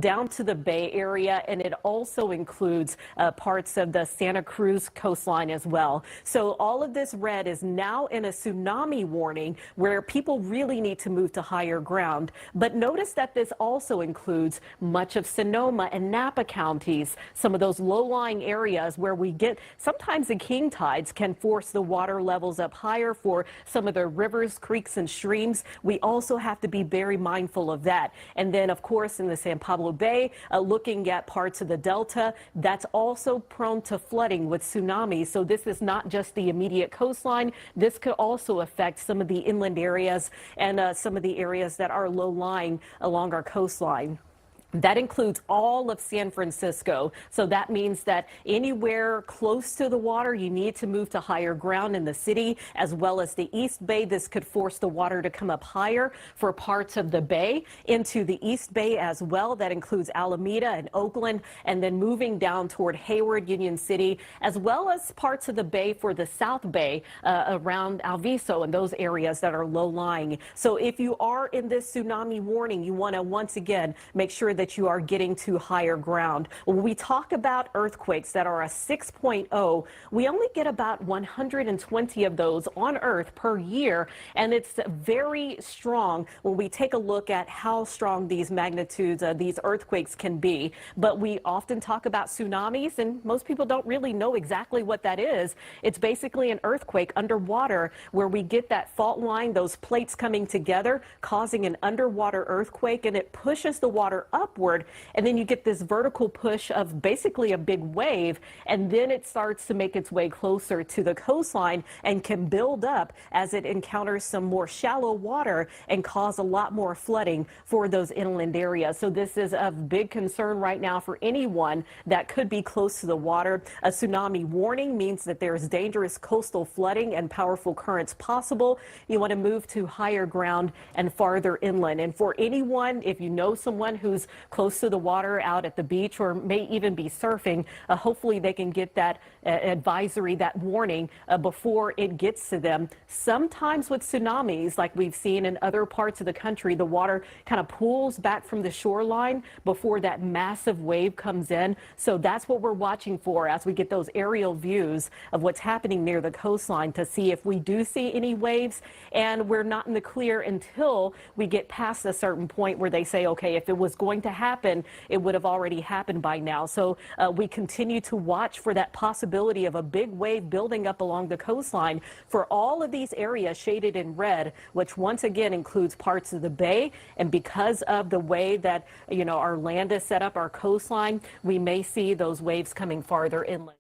down to the Bay Area, and it also includes parts of the Santa Cruz coastline as well. So all of this red is now in a tsunami warning where people really need to move to higher ground. But notice that this also includes much of Sonoma and Napa counties, some of those low-lying areas where we get sometimes the king tides can force the water levels up higher for some of the rivers, creeks, and streams. We also have to be very mindful of that. And then, of course, in the San Pablo Bay, looking at parts of the Delta, that's also prone to flooding with tsunamis. So this is not just the immediate coastline. This could also affect some of the inland areas and some of the areas that are low-lying along our coastline. That includes all of San Francisco. So that means that anywhere close to the water, you need to move to higher ground in the city, as well as the East Bay. This could force the water to come up higher for parts of the Bay into the East Bay as well. That includes Alameda and Oakland, and then moving down toward Hayward, Union City, as well as parts of the Bay for the South Bay around Alviso and those areas that are low-lying. So if you are in this tsunami warning, you want to once again make sure that you are getting to higher ground. When we talk about earthquakes that are a 6.0, we only get about 120 of those on Earth per year, and it's very strong when we take a look at how strong these magnitudes, these earthquakes can be. But we often talk about tsunamis, and most people don't really know exactly what that is. It's basically an earthquake underwater where we get that fault line, those plates coming together, causing an underwater earthquake, and it pushes the water upward, and then you get this vertical push of basically a big wave, and then it starts to make its way closer to the coastline and can build up as it encounters some more shallow water and cause a lot more flooding for those inland areas. So this is of big concern right now for anyone that could be close to the water. A tsunami warning means that there's dangerous coastal flooding and powerful currents possible. You want to move to higher ground and farther inland. And for anyone, if you know someone who's close to the water out at the beach or may even be surfing, hopefully they can get that advisory, that warning before it gets to them. Sometimes with tsunamis, like we've seen in other parts of the country, the water kind of pulls back from the shoreline before that massive wave comes in. So that's what we're watching for as we get those aerial views of what's happening near the coastline to see if we do see any waves. And we're not in the clear until we get past a certain point where they say, okay, if it was going to happen, it would have already happened by now. So we continue to watch for that possibility of a big wave building up along the coastline for all of these areas shaded in red, which once again includes parts of the Bay. And because of the way that, you know, our land is set up, our coastline, we may see those waves coming farther inland.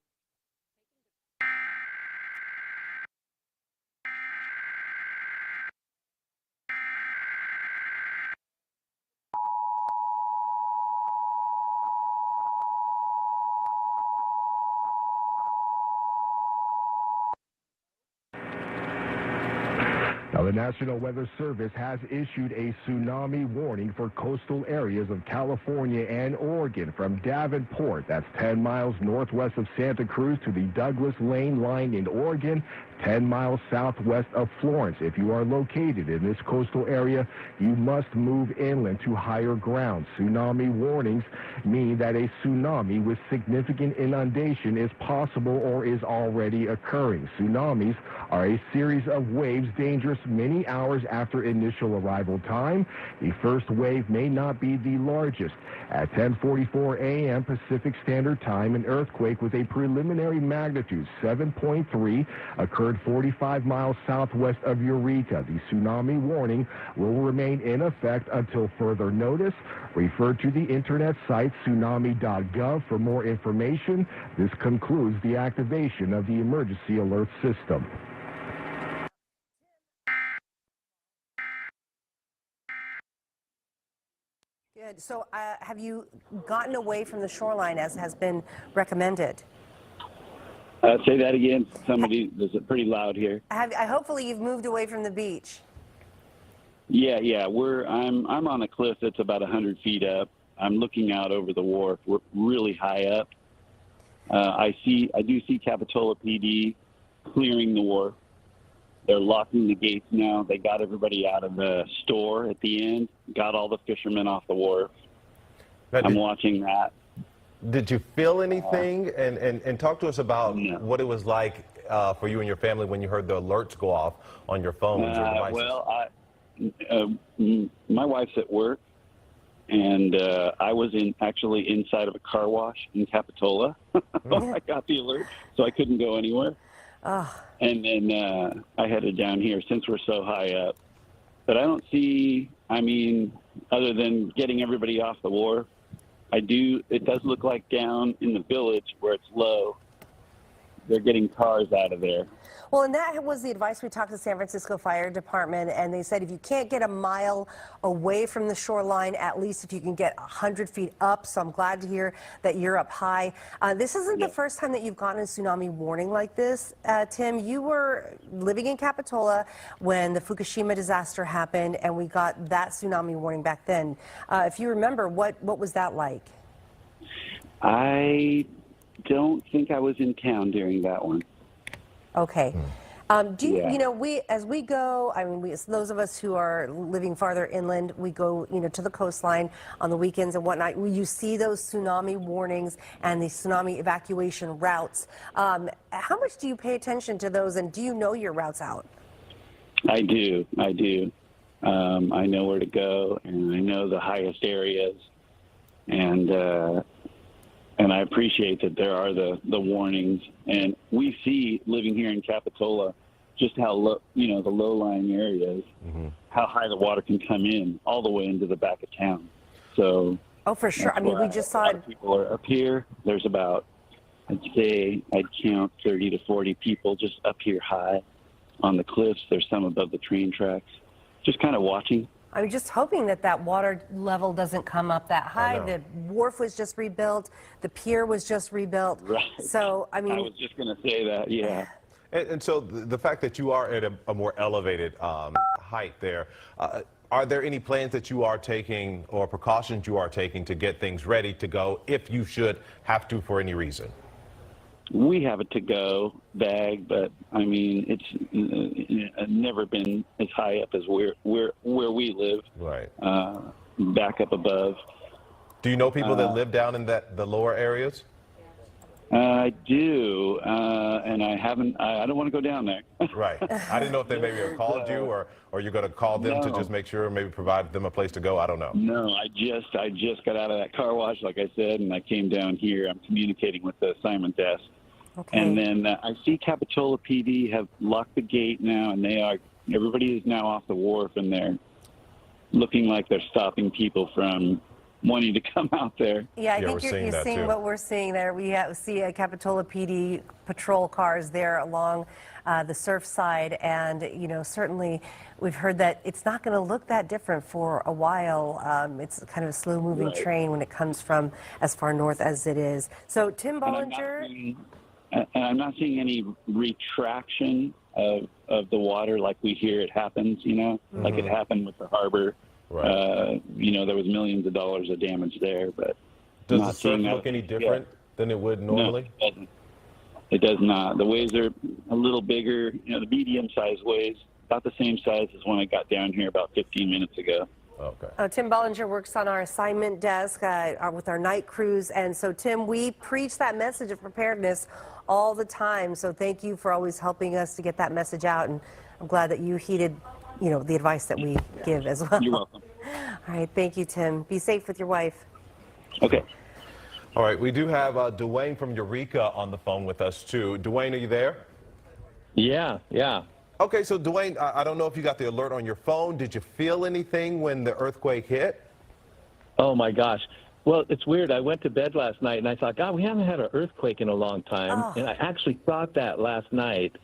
Now, the National Weather Service has issued a tsunami warning for coastal areas of California and Oregon from Davenport, that's 10 miles northwest of Santa Cruz, to the Douglas Lane line in Oregon, 10 miles southwest of Florence. If you are located in this coastal area, you must move inland to higher ground. Tsunami warnings mean that a tsunami with significant inundation is possible or is already occurring. Tsunamis are a series of waves dangerous many hours after initial arrival time. The first wave may not be the largest. At 10:44 a.m. Pacific Standard Time, an earthquake with a preliminary magnitude 7.3 occurred 45 miles southwest of Eureka. The tsunami warning will remain in effect until further notice. Refer to the internet site tsunami.gov for more information. This concludes the activation of the emergency alert system. Good. So have you gotten away from the shoreline as has been recommended? Say that again. There's pretty loud here. Hopefully you've moved away from the beach. Yeah. I'm on a cliff that's about 100 feet up. I'm looking out over the wharf. We're really high up. I do see Capitola PD clearing the wharf. They're locking the gates now. They got everybody out of the store at the end, got all the fishermen off the wharf. I'm watching that. Did you feel anything? And talk to us about No. what it was like for you and your family when you heard the alerts go off on your phones or devices. Well, my wife's at work, and I was actually inside of a car wash in Capitola when I got the alert, so I couldn't go anywhere. And then I headed down here since we're so high up. But I don't see, I mean, other than getting everybody off the wharf, it does look like down in the village where it's low, they're getting cars out of there. Well, and that was the advice we talked to the San Francisco Fire Department, and they said if you can't get a mile away from the shoreline, at least if you can get 100 feet up. So I'm glad to hear that you're up high. This isn't the first time that you've gotten a tsunami warning like this, Tim. You were living in Capitola when the Fukushima disaster happened, and we got that tsunami warning back then. If you remember, what was that like? I don't think I was in town during that one. Okay. You know, as we go, I mean, those of us who are living farther inland, we go, to the coastline on the weekends and whatnot. You see those tsunami warnings and the tsunami evacuation routes. How much do you pay attention to those, and do you know your routes out? I do. I know where to go, and I know the highest areas, and I appreciate that there are the warnings. And we see, living here in Capitola, just how low, the low-lying areas, how high the water can come in all the way into the back of town. So, oh, for sure. I mean, we just saw it. People are up here. There's about, I'd count 30 to 40 people just up here high on the cliffs. There's some above the train tracks. Just kind of watching. I'm just hoping that water level doesn't come up that high. The wharf was just rebuilt. The pier was just rebuilt. Right. So, I mean, I was just going to say that, yeah. And so the fact that you are at a more elevated height there, are there any plans that you are taking or precautions you are taking to get things ready to go if you should have to for any reason? We have a to-go bag, but I mean, it's never been as high up as where we live. Right. Back up above. Do you know people that live down in the lower areas? I do, and I haven't. I don't want to go down there. Right. I didn't know if they maybe have called you, or you're going to call them to just make sure, maybe provide them a place to go. I don't know. No, I just got out of that car wash, like I said, and I came down here. I'm communicating with the assignment desk. Okay. And then I see Capitola PD have locked the gate now, and everybody is now off the wharf, and they're looking like they're stopping people from wanting to come out there. Yeah, I think you're seeing what we're seeing there. We see Capitola PD patrol cars there along the surf side, and certainly we've heard that it's not going to look that different for a while. It's kind of a slow-moving train when it comes from as far north as it is. So, Tim Bollinger. And I'm not seeing any retraction of the water like we hear it happens, like it happened with the harbor. Right. There was millions of dollars of damage there, but does the surf look any different than it would normally? No, it does not. The waves are a little bigger. The medium-sized waves, about the same size as when I got down here about 15 minutes ago. Okay. Tim Bollinger works on our assignment desk with our night crews, and so Tim, we preach that message of preparedness all the time. So thank you for always helping us to get that message out, and I'm glad that you heeded, the advice that we give as well. You're welcome. All right, thank you, Tim. Be safe with your wife. Okay. All right, we do have Dwayne from Eureka on the phone with us too. Dwayne, are you there? Yeah. Okay, so Dwayne, I don't know if you got the alert on your phone. Did you feel anything when the earthquake hit? Oh my gosh. Well, it's weird. I went to bed last night and I thought, God, we haven't had an earthquake in a long time. Oh. And I actually thought that last night.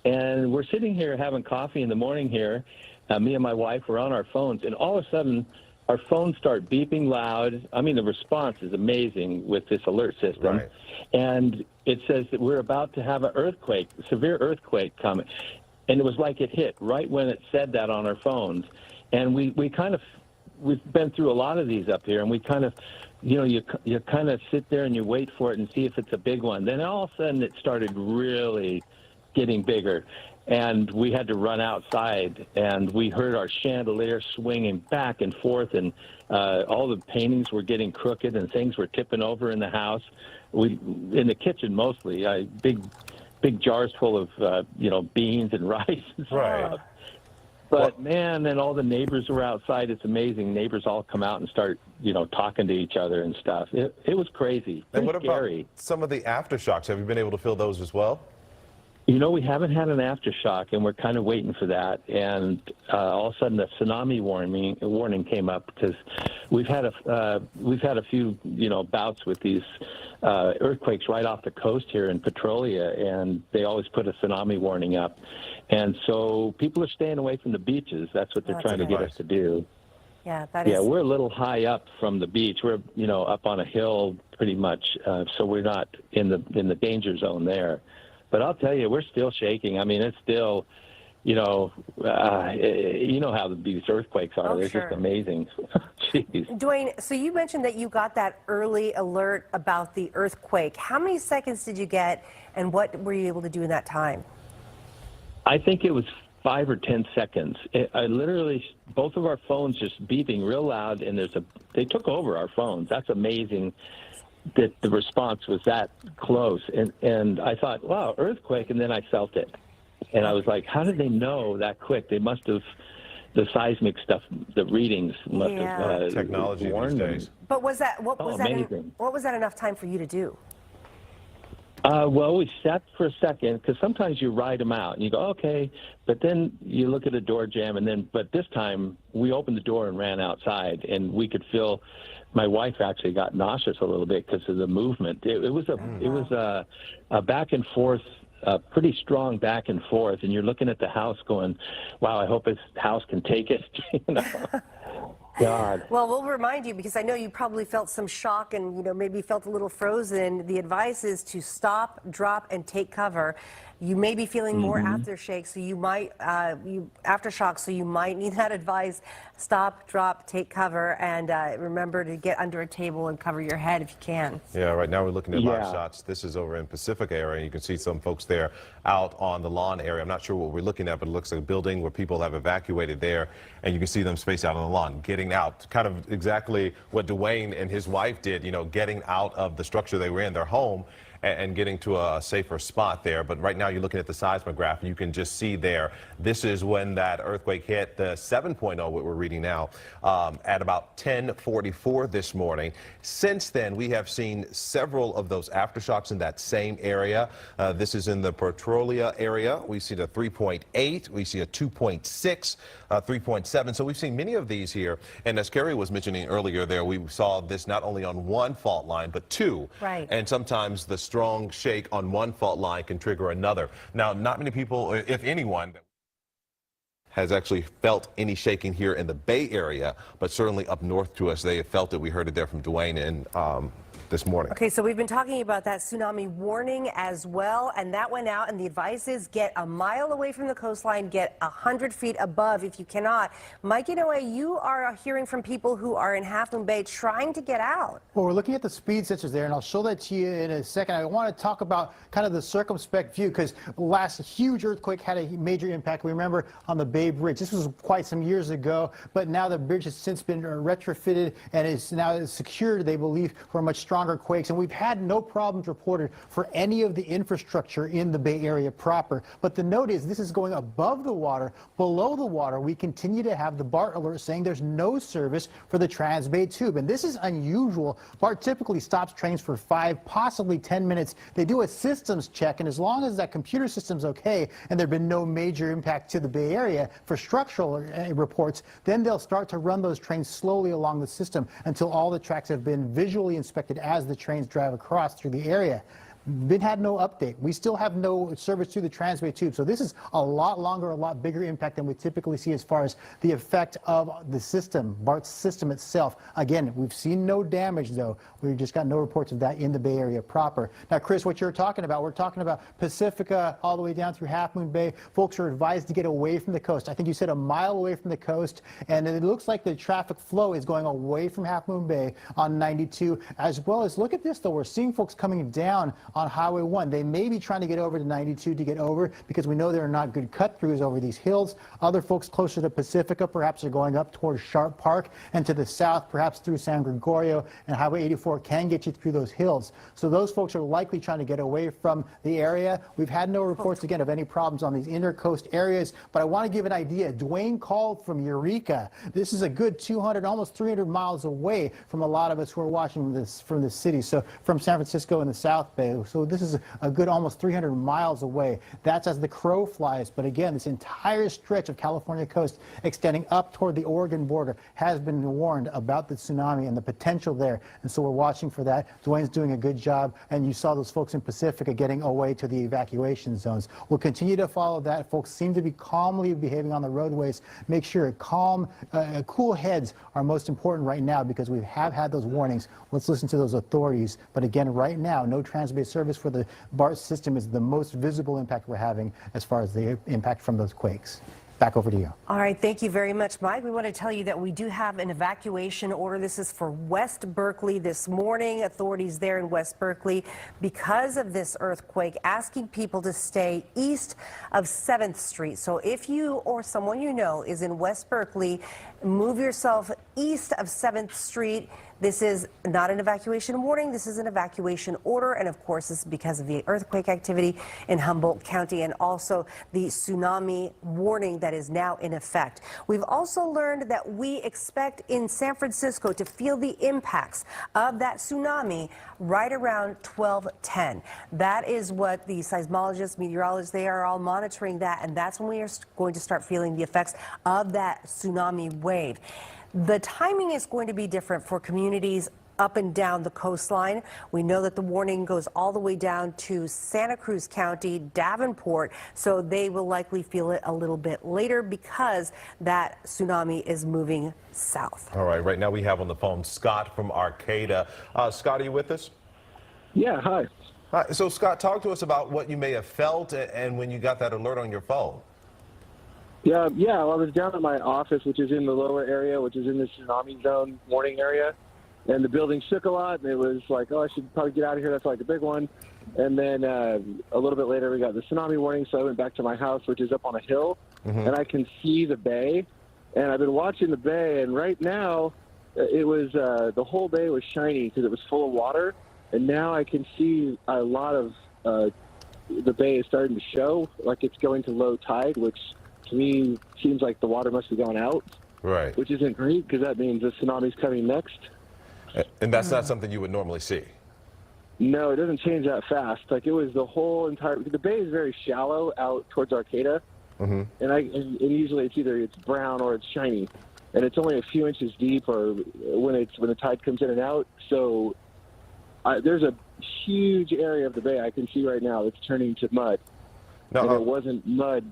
And we're sitting here having coffee in the morning here. Me and my wife were on our phones, and all of a sudden our phones start beeping loud. I mean, the response is amazing with this alert system. Right. And it says that we're about to have an earthquake, severe earthquake coming. And it was like it hit right when it said that on our phones. And we've been through a lot of these up here, and we kind of, you kind of sit there and you wait for it and see if it's a big one. Then all of a sudden it started really getting bigger, and we had to run outside, and we heard our chandelier swinging back and forth, and All the paintings were getting crooked and things were tipping over in the house. In the kitchen mostly, big jars full of beans and rice and Right. stuff. But man, then all the neighbors were outside. It's amazing. Neighbors all come out and start, talking to each other and stuff. It was crazy. And what scary. about some of the aftershocks? Have you been able to feel those as well? We haven't had an aftershock, and we're kind of waiting for that. And all of a sudden, the tsunami warning came up because we've had a few bouts with these earthquakes right off the coast here in Petrolia, and they always put a tsunami warning up. And so people are staying away from the beaches. That's what they're trying to get us to do. Yeah, that is. Yeah, we're a little high up from the beach. We're up on a hill pretty much, so we're not in the danger zone there. But I'll tell you, we're still shaking. I mean, it's still, you know how these earthquakes are. Oh, They're sure. just amazing. Jeez. Dwayne, so you mentioned that you got that early alert about the earthquake. How many seconds did you get, and what were you able to do in that time? I think it was 5 or 10 seconds. I literally, both of our phones just beeping real loud, and they took over our phones. That's amazing that the response was that close. And I thought, wow, earthquake, and then I felt it. And I was like, how did they know that quick? They must have, the seismic stuff, the readings must have technology warned these them. days. But what was that enough time for you to do? Well, we sat for a second because sometimes you ride them out and you go, okay, but then you look at a door jam but this time we opened the door and ran outside, and we could feel. My wife actually got nauseous a little bit because of the movement. It was a back and forth, pretty strong back and forth, and you're looking at the house going, wow, I hope this house can take it. God. Well, we'll remind you, because I know you probably felt some shock and maybe felt a little frozen. The advice is to stop, drop, and take cover. You may be feeling more aftershock, so you might need that advice. Stop, drop, take cover, and remember to get under a table and cover your head if you can. Yeah, right now we're looking at live shots. This is over in Pacific area, and you can see some folks there out on the lawn area. I'm not sure what we're looking at, but it looks like a building where people have evacuated there, and you can see them spaced out on the lawn, getting out. Kind of exactly what Dwayne and his wife did, getting out of the structure they were in, their home, and getting to a safer spot there. But right now you're looking at the seismograph, and you can just see there, this is when that earthquake hit, the 7.0, what we're reading now, at about 10:44 this morning. Since then, we have seen several of those aftershocks in that same area. This is in the Petrolia area. We see the 3.8, we see a 2.6, 3.7. So we've seen many of these here. And as Kerry was mentioning earlier there, we saw this not only on one fault line, but two. Right. And sometimes the strong shake on one fault line can trigger another. Now, not many people, if anyone, has actually felt any shaking here in the Bay Area, but certainly up north to us, they have felt it. We heard it there from Dwayne and this morning. Okay, so we've been talking about that tsunami warning as well, and that went out, and the advice is get a mile away from the coastline, get 100 feet above if you cannot. Mike Inoue, you are hearing from people who are in Half Moon Bay trying to get out. Well, we're looking at the speed sensors there, and I'll show that to you in a second. I want to talk about kind of the circumspect view, because the last huge earthquake had a major impact. We remember on the Bay Bridge. This was quite some years ago, but now the bridge has since been retrofitted and is now secured, they believe, for a much stronger quakes, and we've had no problems reported for any of the infrastructure in the Bay Area proper. But the note is this is going above the water. Below the water, we continue to have the BART alert saying there's no service for the Trans-Bay Tube, and this is unusual. BART typically stops trains for 5, possibly 10 minutes. They do a systems check, and as long as that computer system's okay and there's been no major impact to the Bay Area for structural reports, then they'll start to run those trains slowly along the system until all the tracks have been visually inspected as the trains drive across through the area. Had no update. We still have no service to the Trans-Bay Tube. So this is a lot longer, a lot bigger impact than we typically see as far as the effect of the system, BART's system itself. Again, we've seen no damage, though. We've just got no reports of that in the Bay Area proper. Now, Chris, what you're talking about, we're talking about Pacifica all the way down through Half Moon Bay. Folks are advised to get away from the coast. I think you said a mile away from the coast, and it looks like the traffic flow is going away from Half Moon Bay on 92, as well as, look at this, though, we're seeing folks coming down on Highway 1. They may be trying to get over to 92 to get over because we know there are not good cut-throughs over these hills. Other folks closer to Pacifica perhaps are going up towards Sharp Park, and to the south, perhaps through San Gregorio, and Highway 84 can get you through those hills. So those folks are likely trying to get away from the area. We've had no reports, again, of any problems on these intercoast areas, but I want to give an idea. Dwayne called from Eureka. This is a good 200, almost 300 miles away from a lot of us who are watching this from the city, so from San Francisco in the South Bay. So this is a good almost 300 miles away. That's as the crow flies, but again, this entire stretch of California coast extending up toward the Oregon border has been warned about the tsunami and the potential there, and so we're watching for that. Dwayne's doing a good job, and you saw those folks in Pacifica getting away to the evacuation zones. We'll continue to follow that. Folks seem to be calmly behaving on the roadways. Make sure cool heads are most important right now because we have had those warnings. Let's listen to those authorities. But again, right now, no Transbay service for the BART system is the most visible impact we're having as far as the impact from those quakes. Back over to you. All right, thank you very much, Mike. We want to tell you that we do have an evacuation order. This is for West Berkeley this morning. Authorities there in West Berkeley, because of this earthquake, asking people to stay east of 7th Street. So if you or someone you know is in West Berkeley, move yourself east of 7th Street. This is not an evacuation warning. This is an evacuation order. And of course, this is because of the earthquake activity in Humboldt County and also the tsunami warning that is now in effect. We've also learned that we expect in San Francisco to feel the impacts of that tsunami right around 12:10. That is what the seismologists, meteorologists, they are all monitoring that. And that's when we are going to start feeling the effects of that tsunami wave. The timing is going to be different for communities up and down the coastline. We know that the warning goes all the way down to Santa Cruz County, Davenport, so they will likely feel it a little bit later because that tsunami is moving south. All right, right now we have on the phone Scott from Arcata. Scott, are you with us? Yeah, hi. Hi. So Scott, talk to us about what you may have felt and when you got that alert on your phone. Yeah, well, I was down at my office, which is in the lower area, which is in the tsunami zone warning area, and the building shook a lot, and it was like, oh, I should probably get out of here. That's like a big one. And then a little bit later, we got the tsunami warning, so I went back to my house, which is up on a hill, and I can see the bay, and I've been watching the bay, and right now, it was the whole bay was shiny because it was full of water, and now I can see a lot of the bay is starting to show, like it's going to low tide, which to me seems like the water must have gone out, right? Which isn't great because that means the tsunami's coming next. And that's not something you would normally see. No, it doesn't change that fast. Like it was the whole entire. The bay is very shallow out towards Arcata, and usually it's brown or it's shiny, and it's only a few inches deep, or when the tide comes in and out. So there's a huge area of the bay I can see right now that's turning to mud. No, and it wasn't mud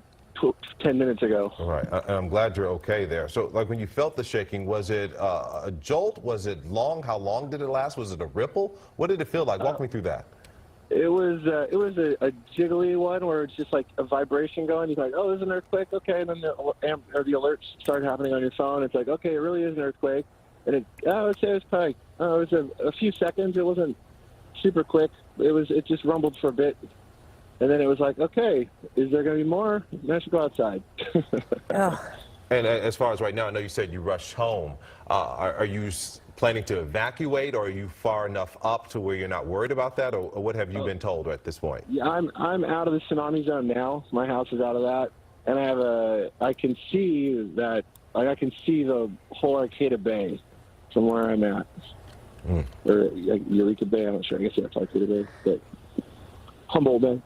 10 minutes ago. All right, and I'm glad you're okay there. So, like, when you felt the shaking, was it a jolt? Was it long? How long did it last? Was it a ripple? What did it feel like? Walk me through that. It was a jiggly one where it's just like a vibration going. You're like, oh, there's an earthquake, okay, and then the alerts start happening on your phone. It's like, okay, it really is an earthquake, and I would say it was probably it was a few seconds. It wasn't super quick. It just rumbled for a bit. And then it was like, okay, is there going to be more? I should go outside. And as far as right now, I know you said you rushed home. Are you planning to evacuate, or are you far enough up to where you're not worried about that, or what have you been told at this point? Yeah, I'm out of the tsunami zone now. My house is out of that, and I can see that. Like, I can see the whole Arcata Bay from where I'm at, or Eureka Bay. I'm not sure. I guess that's Arcata Bay, but Humboldt Bay.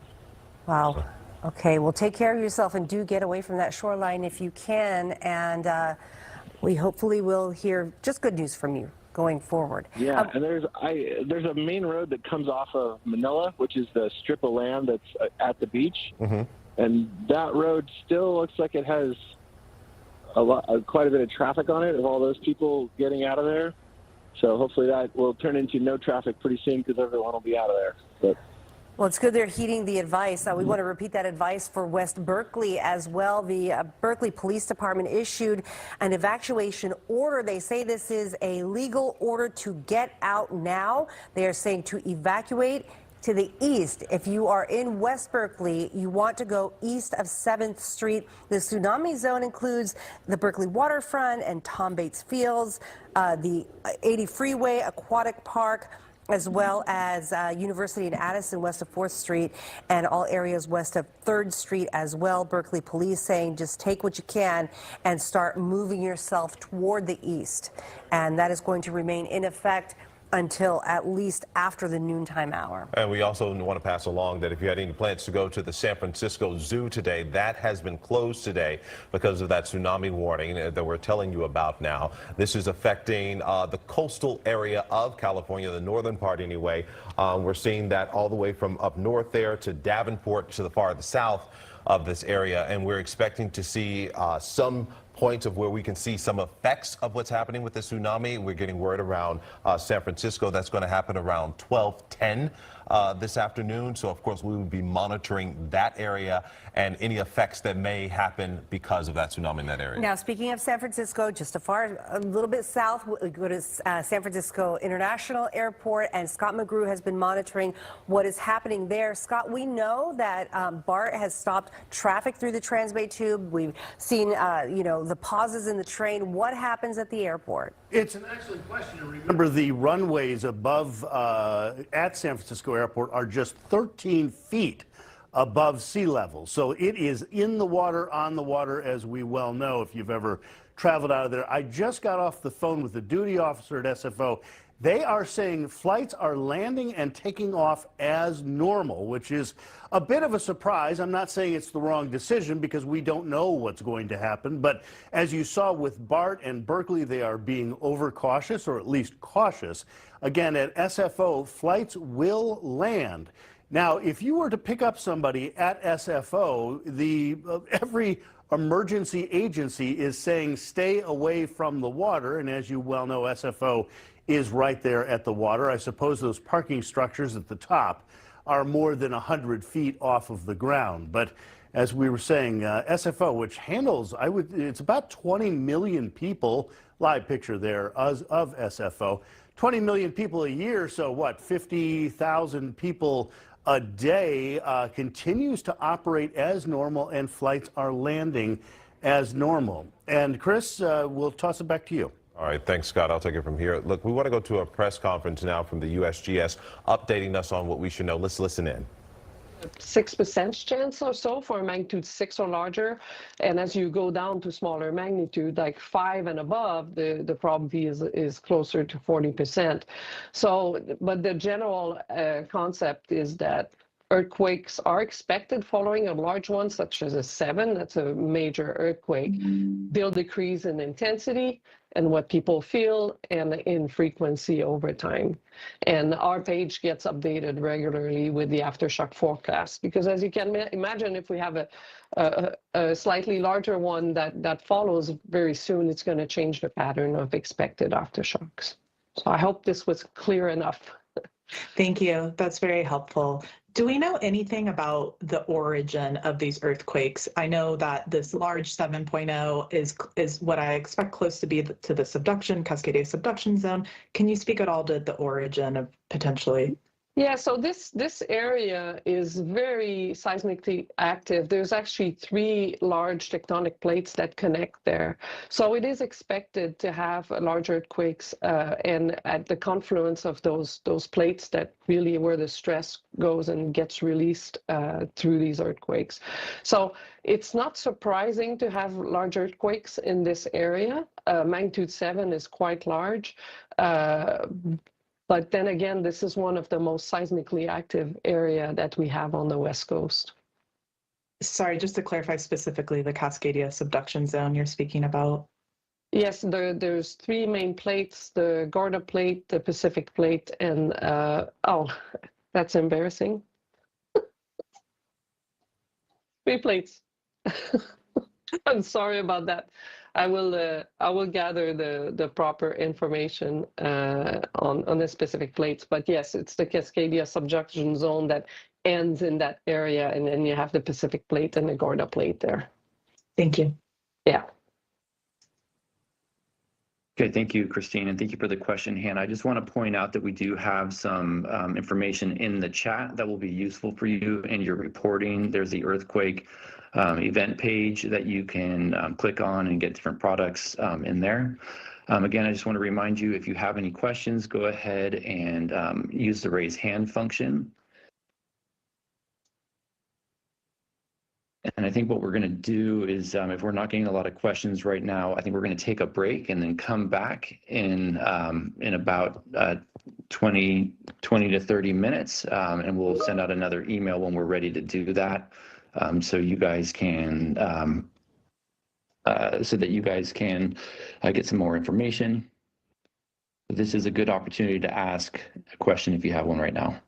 Wow. Okay, well, take care of yourself and do get away from that shoreline if you can. And we hopefully will hear just good news from you going forward. Yeah, and there's a main road that comes off of Manila, which is the strip of land that's at the beach. And that road still looks like it has quite a bit of traffic on it, of all those people getting out of there. So hopefully that will turn into no traffic pretty soon because everyone will be out of there. But well, it's good they're heeding the advice. We want to repeat that advice for West Berkeley as well. The Berkeley Police Department issued an evacuation order. They say this is a legal order to get out now. They are saying to evacuate to the east. If you are in West Berkeley, you want to go east of 7th Street. The tsunami zone includes the Berkeley waterfront and Tom Bates Fields, the 80 freeway, Aquatic Park, as well as University and Addison west of 4th Street and all areas west of 3rd Street as well. Berkeley police saying just take what you can and start moving yourself toward the east. And that is going to remain in effect until at least after the noontime hour. And we also want to pass along that if you had any plans to go to the San Francisco Zoo today, that has been closed today because of that tsunami warning that we're telling you about now. This is affecting the coastal area of California, the northern part anyway. We're seeing that all the way from up north there to Davenport to the far south of this area, and we're expecting to see some points of where we can see some effects of what's happening with the tsunami. We're getting word around San Francisco. That's going to happen around 12:10 this afternoon. So, of course, we will be monitoring that area and any effects that may happen because of that tsunami in that area. Now, speaking of San Francisco, just a little bit south, we go to San Francisco International Airport, and Scott McGrew has been monitoring what is happening there. Scott, we know that BART has stopped traffic through the Transbay Tube. We've seen, the pauses in the train. What happens at the airport? It's an excellent question. Remember, the runways above at San Francisco Airport are just 13 feet above sea level. So it is in the water, on the water, as we well know if you've ever traveled out of there. I just got off the phone with the duty officer at SFO. They are saying flights are landing and taking off as normal, which is a bit of a surprise. I'm not saying it's the wrong decision because we don't know what's going to happen. But as you saw with BART and Berkeley, they are being overcautious, or at least cautious. Again, at SFO, flights will land. Now, if you were to pick up somebody at SFO, every emergency agency is saying stay away from the water. And as you well know, SFO is right there at the water. I suppose those parking structures at the top are more than 100 feet off of the ground. But as we were saying, SFO, which handles, it's about 20 million people, live picture there of SFO, 20 million people a year, so what, 50,000 people a day, continues to operate as normal, and flights are landing as normal. And Chris, we'll toss it back to you. All right, thanks, Scott. I'll take it from here. Look, we want to go to a press conference now from the USGS, updating us on what we should know. Let's listen in. 6% chance or so for a magnitude 6 or larger, and as you go down to smaller magnitude like 5 and above, the probability is closer to 40%. So, but the general concept is that earthquakes are expected following a large one such as a 7. That's a major earthquake. They'll decrease in intensity and what people feel and in frequency over time. And our page gets updated regularly with the aftershock forecast, because as you can imagine, if we have a slightly larger one that follows very soon, it's going to change the pattern of expected aftershocks. So I hope this was clear enough. Thank you. That's very helpful. Do we know anything about the origin of these earthquakes? I know that this large 7.0 is what I expect close to be to the Cascadia subduction zone. Can you speak at all to the origin of potentially? Yeah, so this area is very seismically active. There's actually 3 large tectonic plates that connect there. So it is expected to have large earthquakes and at the confluence of those plates, that really where the stress goes and gets released through these earthquakes. So it's not surprising to have large earthquakes in this area. Magnitude 7 is quite large. But then again, this is one of the most seismically active area that we have on the West Coast. Sorry, just to clarify specifically, the Cascadia subduction zone you're speaking about? Yes, there's 3 main plates, the Gorda plate, the Pacific plate, and, oh, that's embarrassing. 3 plates. I'm sorry about that. I will gather the proper information on the specific plates, but yes, it's the Cascadia subduction zone that ends in that area, and then you have the Pacific plate and the Gorda plate there. Thank you. Yeah. Okay, thank you, Christine, and thank you for the question, Hannah. I just want to point out that we do have some information in the chat that will be useful for you in your reporting. There's the earthquake event page that you can click on and get different products in there. Again, I just want to remind you, if you have any questions, go ahead and use the raise hand function. And I think what we're going to do is, if we're not getting a lot of questions right now, I think we're going to take a break and then come back in about 20 to 30 minutes, and we'll send out another email when we're ready to do that, so you guys can get some more information. This is a good opportunity to ask a question if you have one right now.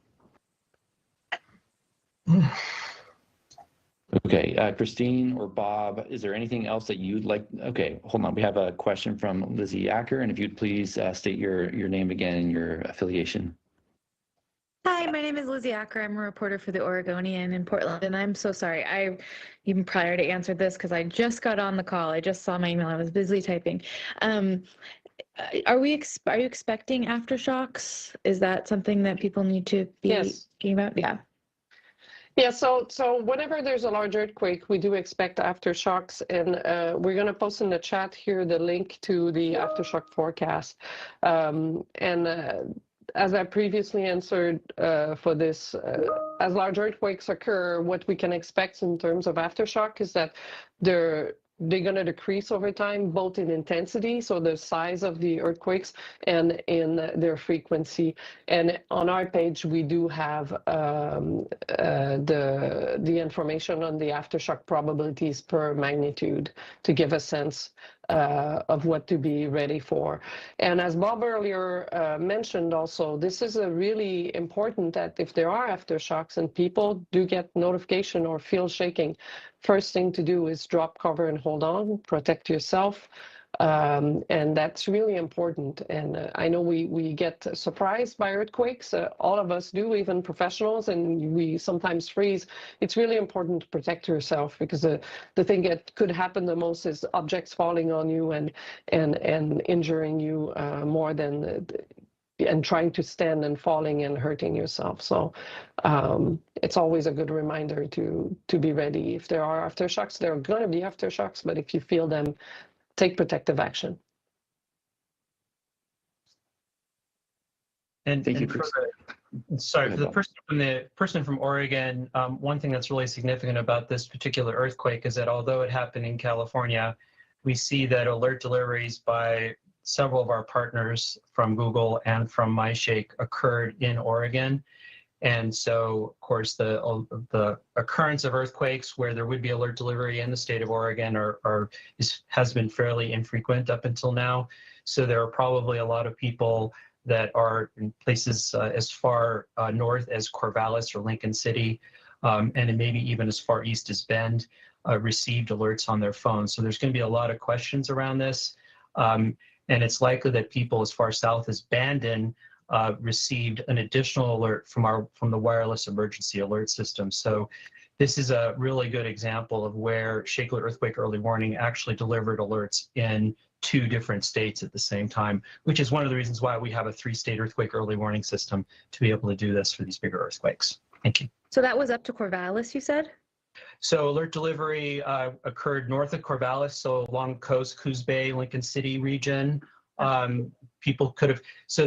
Okay, Christine or Bob, is there anything else that you'd like? Okay, hold on. We have a question from Lizzie Acker, and if you'd please state your name again and your affiliation. Hi, my name is Lizzie Acker. I'm a reporter for the Oregonian in Portland, and I'm so sorry. I even prior to answer this because I just got on the call. I just saw my email. I was busy typing. Are you expecting aftershocks? Is that something that people need to be thinking about? Yeah. Yeah, so whenever there's a large earthquake, we do expect aftershocks, and we're going to post in the chat here the link to the aftershock forecast. As I previously answered for this, as large earthquakes occur, what we can expect in terms of aftershock is that they're going to decrease over time, both in intensity, so the size of the earthquakes, and in their frequency. And on our page, we do have the information on the aftershock probabilities per magnitude to give a sense of what to be ready for. And as Bob earlier mentioned also, this is a really important that if there are aftershocks and people do get notification or feel shaking, first thing to do is drop cover and hold on, protect yourself. And that's really important. And I know we get surprised by earthquakes. All of us do, even professionals, and we sometimes freeze. It's really important to protect yourself, because the thing that could happen the most is objects falling on you and injuring you more than and trying to stand and falling and hurting yourself. So it's always a good reminder to be ready. If there are aftershocks, there are going to be aftershocks, but if you feel them, take protective action. Thank you, Chris. For the person from Oregon, one thing that's really significant about this particular earthquake is that although it happened in California, we see that alert deliveries by several of our partners from Google and from MyShake occurred in Oregon. And so, of course, the occurrence of earthquakes where there would be alert delivery in the state of Oregon has been fairly infrequent up until now. So there are probably a lot of people that are in places as far north as Corvallis or Lincoln City, and maybe even as far east as Bend, received alerts on their phones. So there's going to be a lot of questions around this. And it's likely that people as far south as Bandon received an additional alert from the wireless emergency alert system. So this is a really good example of where Shakelet Earthquake Early Warning actually delivered alerts in 2 different states at the same time, which is one of the reasons why we have a 3-state earthquake early warning system to be able to do this for these bigger earthquakes. Thank you. So that was up to Corvallis, you said? So alert delivery occurred north of Corvallis, so along the coast, Coos Bay, Lincoln City region. People could have, so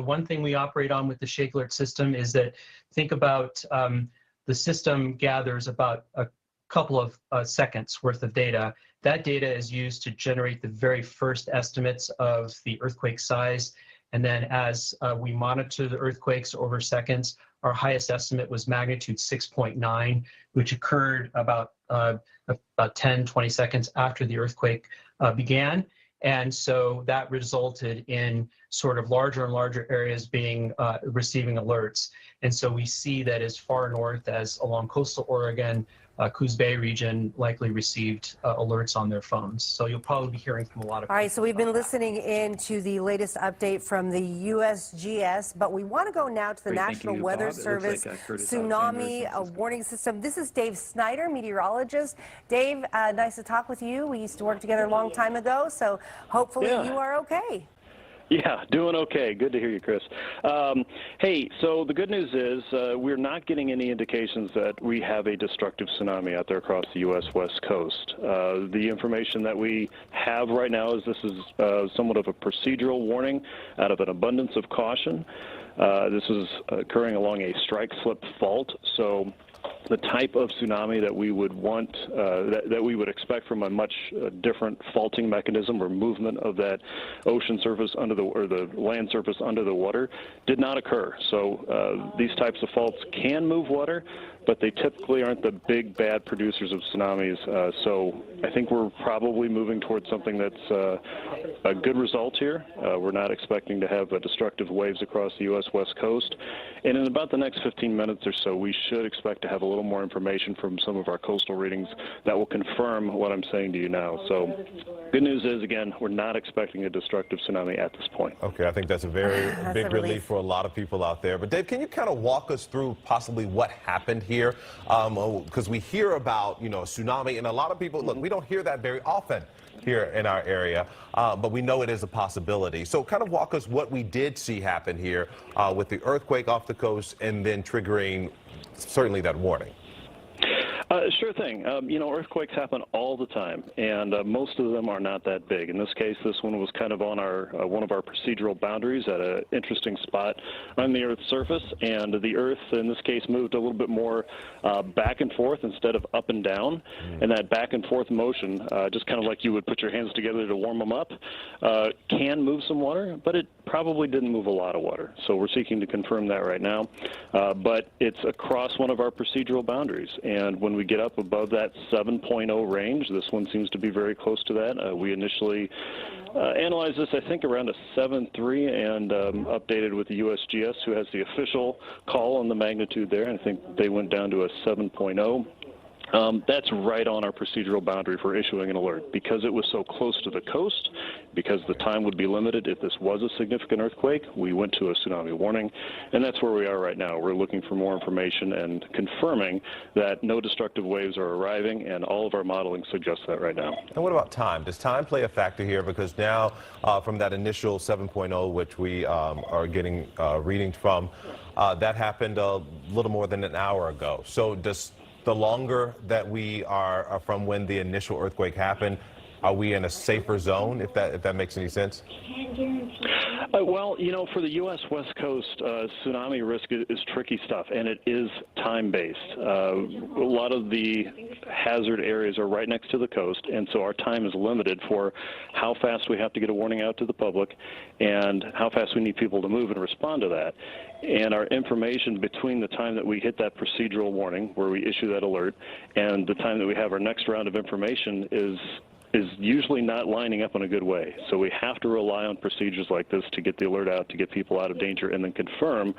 one thing we operate on with the Shake Alert system is that, think about the system gathers about a couple of seconds worth of data. That data is used to generate the very first estimates of the earthquake size. And then as we monitor the earthquakes over seconds, our highest estimate was magnitude 6.9, which occurred about 10, 20 seconds after the earthquake began. And so that resulted in sort of larger and larger areas being receiving alerts. And so we see that as far north as along coastal Oregon, Coos Bay region likely received alerts on their phones. So you'll probably be hearing from a lot of people. All right, so we've been listening in to the latest update from the USGS, but we want to go now to the National Weather Service Tsunami Warning System. This is Dave Snyder, meteorologist. Dave, nice to talk with you. We used to work together a long time ago, so hopefully you are okay. Yeah, doing okay. Good to hear you, Chris. Hey, so the good news is we're not getting any indications that we have a destructive tsunami out there across the U.S. West Coast. The information that we have right now is this is somewhat of a procedural warning out of an abundance of caution. This is occurring along a strike slip fault, so the type of tsunami that we would want, that we would expect from a much different faulting mechanism or movement of that ocean surface under the, or the land surface under the water, did not occur. So these types of faults can move water, but they typically aren't the big bad producers of tsunamis. So I think we're probably moving towards something that's a good result here. We're not expecting to have destructive waves across the U.S. West Coast. And in about the next 15 minutes or so, we should expect to have a little more information from some of our coastal readings that will confirm what I'm saying to you now. So good news is, again, we're not expecting a destructive tsunami at this point. Okay, I think that's a very big relief for a lot of people out there. But Dave, can you kind of walk us through possibly what happened here? Because we hear about, you know, a tsunami, and a lot of people, look, we don't hear that very often here in our area, but we know it is a possibility. So kind of walk us what we did see happen here with the earthquake off the coast and then triggering certainly that warning. Sure thing. You know, earthquakes happen all the time, and most of them are not that big. In this case, this one was kind of on our one of our procedural boundaries at an interesting spot on the Earth's surface, and the Earth, in this case, moved a little bit more back and forth instead of up and down. And that back and forth motion, just kind of like you would put your hands together to warm them up, can move some water, but it probably didn't move a lot of water. So we're seeking to confirm that right now. But it's across one of our procedural boundaries, and when we get up above that 7.0 range, this one seems to be very close to that. We initially analyzed this, I think, around a 7.3 and updated with the USGS, who has the official call on the magnitude there, and I think they went down to a 7.0. That's right on our procedural boundary for issuing an alert. Because it was so close to the coast, because the time would be limited if this was a significant earthquake, we went to a tsunami warning, and that's where we are right now. We're looking for more information and confirming that no destructive waves are arriving, and all of our modeling suggests that right now. And what about time? Does time play a factor here? Because now from that initial 7.0, which we are getting readings from, that happened a little more than an hour ago. So does the longer that we are from when the initial earthquake happened, are we in a safer zone, if that makes any sense? Well, you know, for the U.S. West Coast, tsunami risk is tricky stuff, and it is time-based. A lot of the hazard areas are right next to the coast, and so our time is limited for how fast we have to get a warning out to the public and how fast we need people to move and respond to that. And our information between the time that we hit that procedural warning, where we issue that alert, and the time that we have our next round of information is usually not lining up in a good way. So we have to rely on procedures like this to get the alert out, to get people out of danger, and then confirm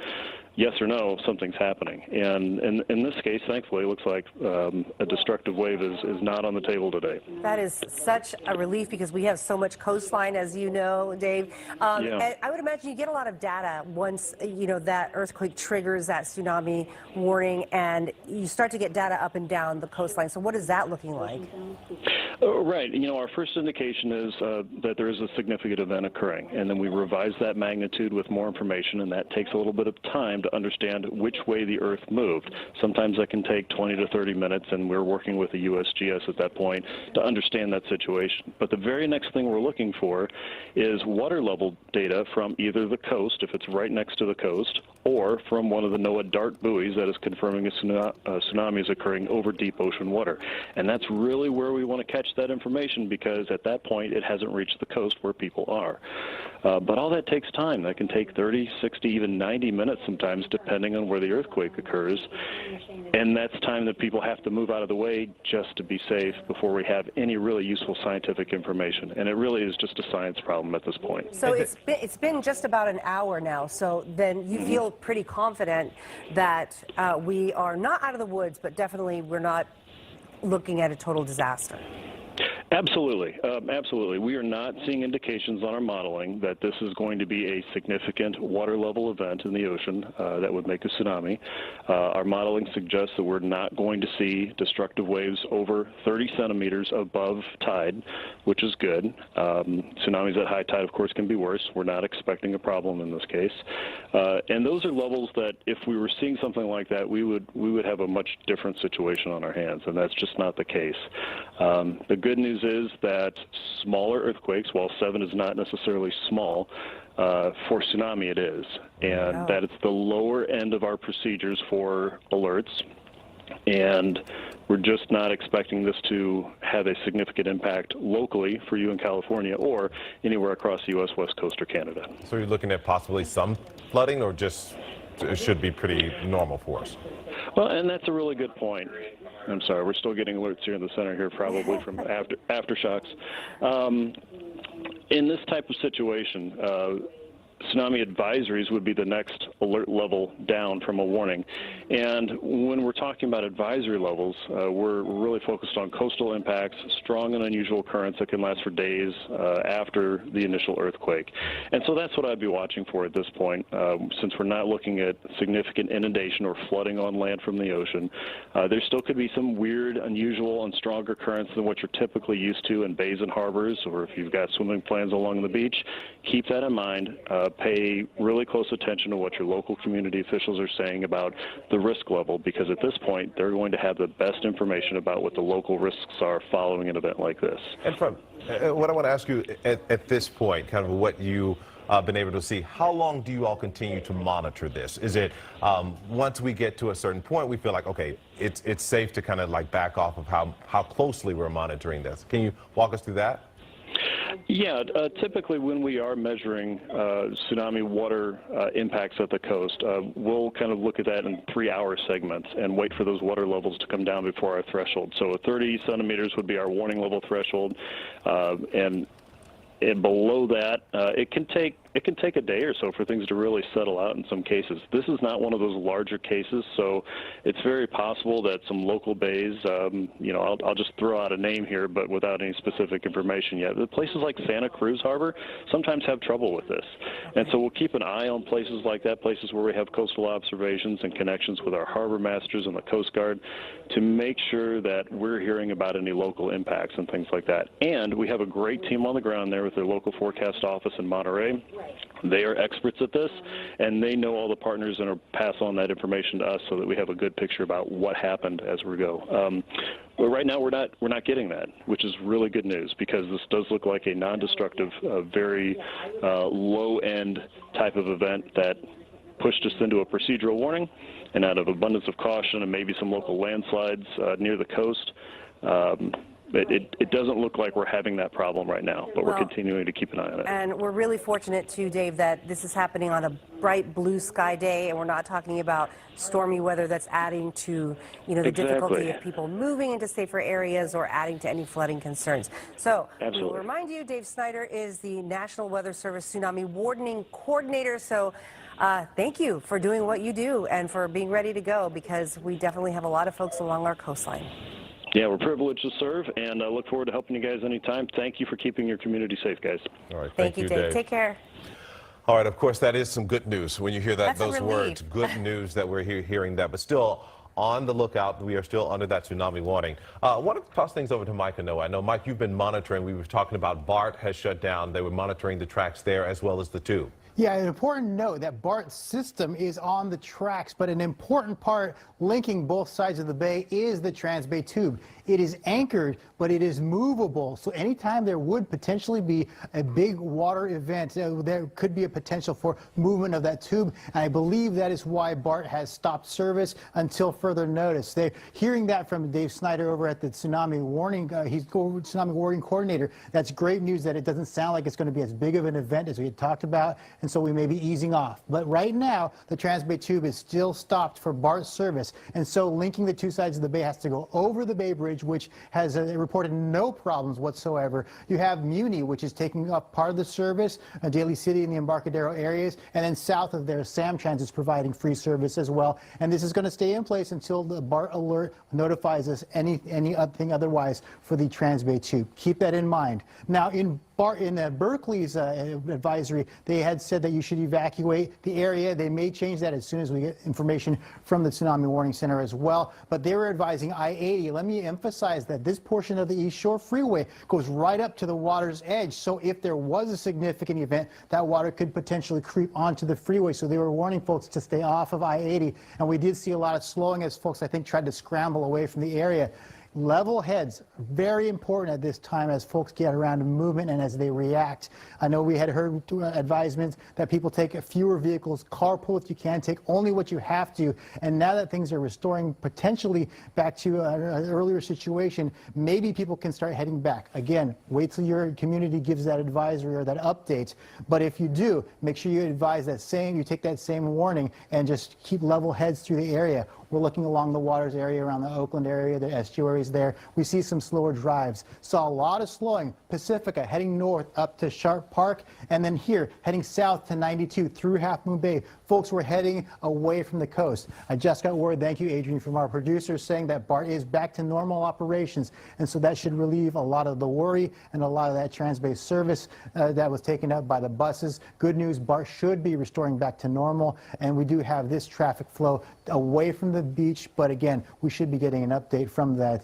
yes or no, something's happening. And in this case, thankfully, it looks like a destructive wave is not on the table today. That is such a relief because we have so much coastline, as you know, Dave. And I would imagine you get a lot of data once, you know, that earthquake triggers that tsunami warning, and you start to get data up and down the coastline. So what is that looking like? Right. You know, our first indication is that there is a significant event occurring, and then we revise that magnitude with more information, and that takes a little bit of time to understand which way the Earth moved. Sometimes that can take 20 to 30 minutes, and we're working with the USGS at that point to understand that situation. But the very next thing we're looking for is water level data from either the coast, if it's right next to the coast, or from one of the NOAA DART buoys that is confirming a tsunami is occurring over deep ocean water. And that's really where we want to catch that information, because at that point it hasn't reached the coast where people are. But all that takes time. That can take 30, 60, even 90 minutes sometimes, depending on where the earthquake occurs. And that's time that people have to move out of the way just to be safe before we have any really useful scientific information. And it really is just a science problem at this point. So it's been just about an hour now. So then you feel pretty confident that we are not out of the woods, but definitely we're not looking at a total disaster. Absolutely. Absolutely. We are not seeing indications on our modeling that this is going to be a significant water level event in the ocean that would make a tsunami. Our modeling suggests that we're not going to see destructive waves over 30 centimeters above tide, which is good. Tsunamis at high tide, of course, can be worse. We're not expecting a problem in this case. And those are levels that if we were seeing something like that, we would have a much different situation on our hands, and that's just not the case. The good news is that smaller earthquakes, while 7 is not necessarily small, for tsunami it is, and that it's the lower end of our procedures for alerts, and we're just not expecting this to have a significant impact locally for you in California or anywhere across the U.S. West Coast or Canada. So you're looking at possibly some flooding, or just it should be pretty normal for us? Well, and that's a really good point. I'm sorry, we're still getting alerts here in the center here, probably from aftershocks. In this type of situation, tsunami advisories would be the next alert level down from a warning. And when we're talking about advisory levels, we're really focused on coastal impacts, strong and unusual currents that can last for days after the initial earthquake. And so that's what I'd be watching for at this point. Since we're not looking at significant inundation or flooding on land from the ocean, there still could be some weird, unusual, and stronger currents than what you're typically used to in bays and harbors, or if you've got swimming plans along the beach. Keep that in mind. Pay really close attention to what your local community officials are saying about the risk level, because at this point they're going to have the best information about what the local risks are following an event like this. And from what I want to ask you at this point, kind of what you been able to see, how long do you all continue to monitor this? Is it once we get to a certain point we feel like, okay, it's safe to kind of like back off of how closely we're monitoring this? Can you walk us through that? Yeah, typically when we are measuring tsunami water impacts at the coast, we'll kind of look at that in 3-hour segments and wait for those water levels to come down before our threshold. So 30 centimeters would be our warning level threshold, and below that, it can take a day or so for things to really settle out in some cases. This is not one of those larger cases, so it's very possible that some local bays, I'll just throw out a name here, but without any specific information yet. The places like Santa Cruz Harbor sometimes have trouble with this. And so we'll keep an eye on places like that, places where we have coastal observations and connections with our harbor masters and the Coast Guard, to make sure that we're hearing about any local impacts and things like that. And we have a great team on the ground there with their local forecast office in Monterey. They are experts at this, and they know all the partners and pass on that information to us so that we have a good picture about what happened as we go. But right now we're not getting that, which is really good news, because this does look like a non-destructive, very low-end type of event that pushed us into a procedural warning, and out of abundance of caution and maybe some local landslides near the coast, it doesn't look like we're having that problem right now, but we're continuing to keep an eye on it. And we're really fortunate too, Dave, that this is happening on a bright blue sky day, and we're not talking about stormy weather that's adding to, the difficulty of people moving into safer areas or adding to any flooding concerns. So we will remind you, Dave Snyder is the National Weather Service Tsunami Warning Coordinator. So thank you for doing what you do and for being ready to go, because we definitely have a lot of folks along our coastline. Yeah, we're privileged to serve, and I look forward to helping you guys anytime. Thank you for keeping your community safe, guys. All right, thank you, Dave. Take care. All right, of course, that is some good news when you hear those words. Good news that we're hearing that, but still on the lookout. We are still under that tsunami warning. I want to toss things over to Mike and Noah. I know, Mike, you've been monitoring. We were talking about BART has shut down. They were monitoring the tracks there as well as the tube. Yeah, an important note that BART's system is on the tracks, but an important part linking both sides of the bay is the Transbay Tube. It is anchored, but it is movable. So anytime there would potentially be a big water event, there could be a potential for movement of that tube. And I believe that is why BART has stopped service until further notice. They're hearing that from Dave Snyder over at the Tsunami Warning. He's Tsunami Warning Coordinator. That's great news that it doesn't sound like it's going to be as big of an event as we had talked about. And so we may be easing off. But right now, the Transbay Tube is still stopped for BART service. And so linking the two sides of the bay has to go over the Bay Bridge, which has reported no problems whatsoever. You have Muni, which is taking up part of the service, Daly City and the Embarcadero areas. And then south of there, Samtrans is providing free service as well. And this is going to stay in place until the BART alert notifies us anything otherwise for the Transbay Tube. Keep that in mind. Now, in Berkeley's advisory, they had said that you should evacuate the area. They may change that as soon as we get information from the Tsunami Warning Center as well. But they were advising I-80. Let me emphasize that this portion of the East Shore Freeway goes right up to the water's edge. So if there was a significant event, that water could potentially creep onto the freeway. So they were warning folks to stay off of I-80. And we did see a lot of slowing as folks, I think, tried to scramble away from the area. Level heads, very important at this time as folks get around to movement and as they react. I know we had heard advisements that people take fewer vehicles, carpool if you can, take only what you have to. And now that things are restoring potentially back to an earlier situation, maybe people can start heading back. Again, wait till your community gives that advisory or that update. But if you do, make sure you advise that same, you take that same warning and just keep level heads through the area. We're looking along the waters area, around the Oakland area, the estuaries there. We see some slower drives. Saw a lot of slowing. Pacifica heading north up to Sharp Park, and then here heading south to 92 through Half Moon Bay. Folks were heading away from the coast. I just got word, thank you, Adrian, from our producers saying that BART is back to normal operations, and so that should relieve a lot of the worry and a lot of that Transbay service that was taken up by the buses. Good news, BART should be restoring back to normal, and we do have this traffic flow away from the beach, but again, we should be getting an update from that,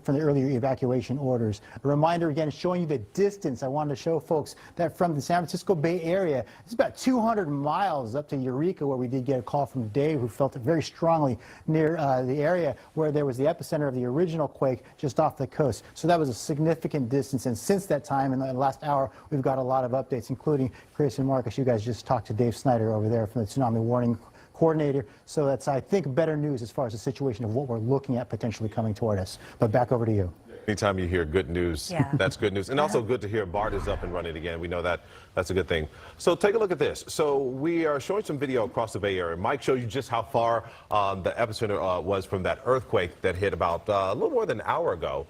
from the earlier evacuation orders. A reminder again, showing you the distance. I wanted to show folks that from the San Francisco Bay Area, it's about 200 miles up to Eureka, where we did get a call from Dave, who felt it very strongly near the area where there was the epicenter of the original quake just off the coast. So that was a significant distance, and since that time, in the last hour, we've got a lot of updates, including Chris and Marcus. You guys just talked to Dave Snyder over there from the Tsunami Warning Coordinator. So that's, I think, better news as far as the situation of what we're looking at potentially coming toward us. But back over to you. Anytime you hear good news, that's good news. And also good to hear BART is up and running again. We know that that's a good thing. So take a look at this. So we are showing some video across the Bay Area. Mike showed you just how far the epicenter was from that earthquake that hit about a little more than an hour ago.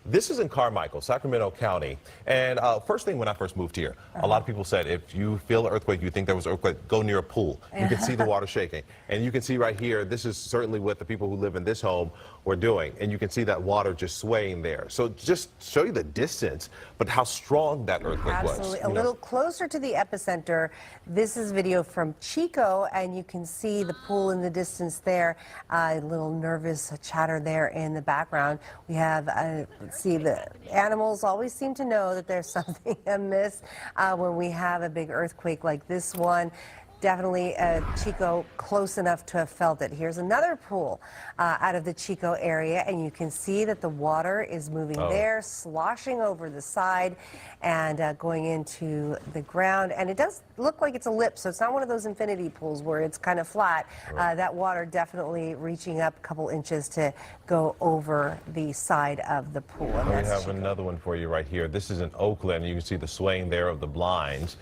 This is in Carmichael, Sacramento County. And first thing when I first moved here, a lot of people said, if you feel an earthquake, you think there was an earthquake, go near a pool. You can see the water shaking. And you can see right here, this is certainly what the people who live in this home were doing. And you can see that water just swaying there. So just show you the distance, but how strong that earthquake was. Absolutely. A little closer to the epicenter. This is video from Chico, and you can see the pool in the distance there. A little nervous chatter there in the background. We have see, the animals always seem to know that there's something amiss when we have a big earthquake like this one. Definitely Chico close enough to have felt it. Here's another pool out of the Chico area, and you can see that the water is moving there, sloshing over the side and going into the ground. And it does look like it's a lip, so it's not one of those infinity pools where it's kind of flat. That water definitely reaching up a couple inches to go over the side of the pool. And we have another one for you right here. This is in Oakland. You can see the swaying there of the blinds.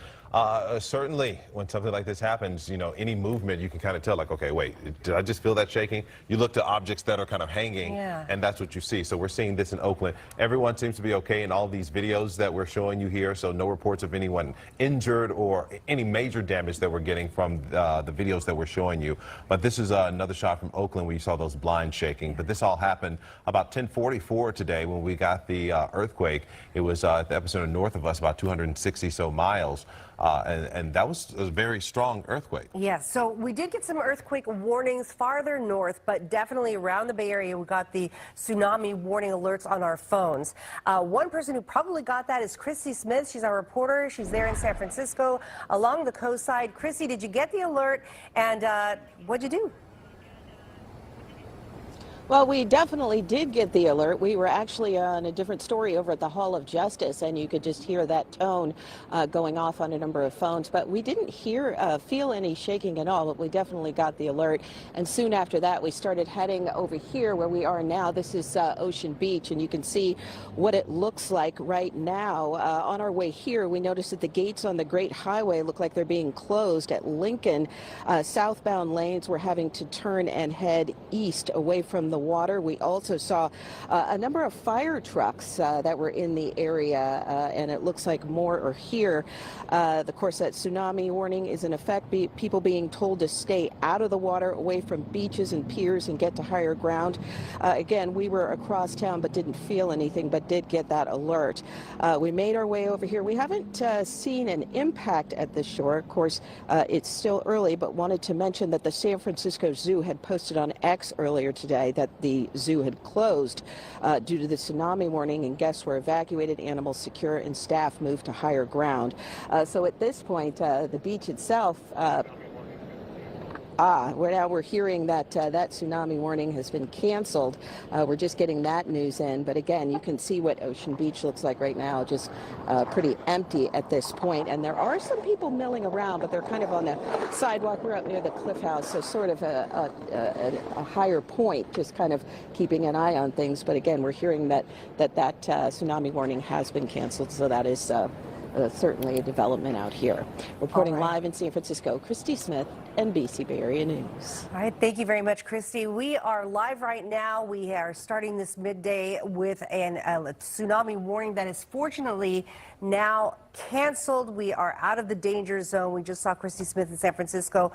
Certainly, when something like this happens, you know, any movement, you can kind of tell, like, okay, wait, did I just feel that shaking? You look to objects that are kind of hanging, and that's what you see. So we're seeing this in Oakland. Everyone seems to be okay in all these videos that we're showing you here, so no reports of anyone injured or any major damage that we're getting from the videos that we're showing you. But this is another shot from Oakland where you saw those blinds shaking. But this all happened about 10:44 today when we got the earthquake. It was at the epicenter north of us, about 260 so miles. and that was a very strong earthquake. Yes, so we did get some earthquake warnings farther north, but definitely around the Bay Area, we got the tsunami warning alerts on our phones. One person who probably got that is Christy Smith. She's our reporter. She's there in San Francisco along the coast side. Christy, did you get the alert, and what'd you do? Well, we definitely did get the alert. We were actually on a different story over at the Hall of Justice, and you could just hear that tone going off on a number of phones. But we didn't feel any shaking at all, but we definitely got the alert. And soon after that, we started heading over here where we are now. This is Ocean Beach, and you can see what it looks like right now. On our way here, we noticed that the gates on the Great Highway look like they're being closed at Lincoln. Southbound lanes were having to turn and head east away from the water. We also saw a number of fire trucks that were in the area, and it looks like more are here. Of course, that tsunami warning is in effect. People being told to stay out of the water, away from beaches and piers, and get to higher ground. Again, we were across town but didn't feel anything, but did get that alert. We made our way over here. We haven't seen an impact at the shore. Of course, it's still early, but wanted to mention that the San Francisco Zoo had posted on X earlier today that the zoo had closed due to the tsunami warning, and guests were evacuated, animals secure, and staff moved to higher ground. So at this point, the beach itself, we're hearing that that tsunami warning has been canceled. We're just getting that news in. But again, you can see what Ocean Beach looks like right now, just pretty empty at this point. And there are some people milling around, but they're kind of on the sidewalk. We're up near the Cliff House, so sort of a higher point, just kind of keeping an eye on things. But again, we're hearing that tsunami warning has been canceled, so that is certainly a development out here. Reporting live in San Francisco, Christy Smith, NBC Bay Area News. All right, thank you very much, Christy. We are live right now. We are starting this midday with a tsunami warning that is fortunately now canceled. We are out of the danger zone. We just saw Christy Smith in San Francisco.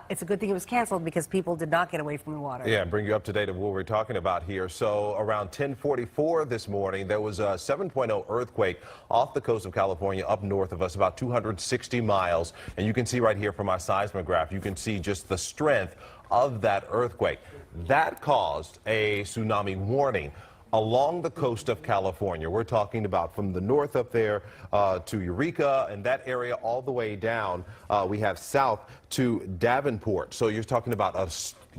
It's a good thing it was canceled because people did not get away from the water. Yeah, bring you up to date of what we're talking about here. So around 10:44 this morning, there was a 7.0 earthquake off the coast of California, up north of us, about 260 miles. And you can see right here from our seismograph, you can see just the strength of that earthquake. That caused a tsunami warning along the coast of California. We're talking about from the north up there to Eureka and that area all the way down. We have south to Davenport. So you're talking about a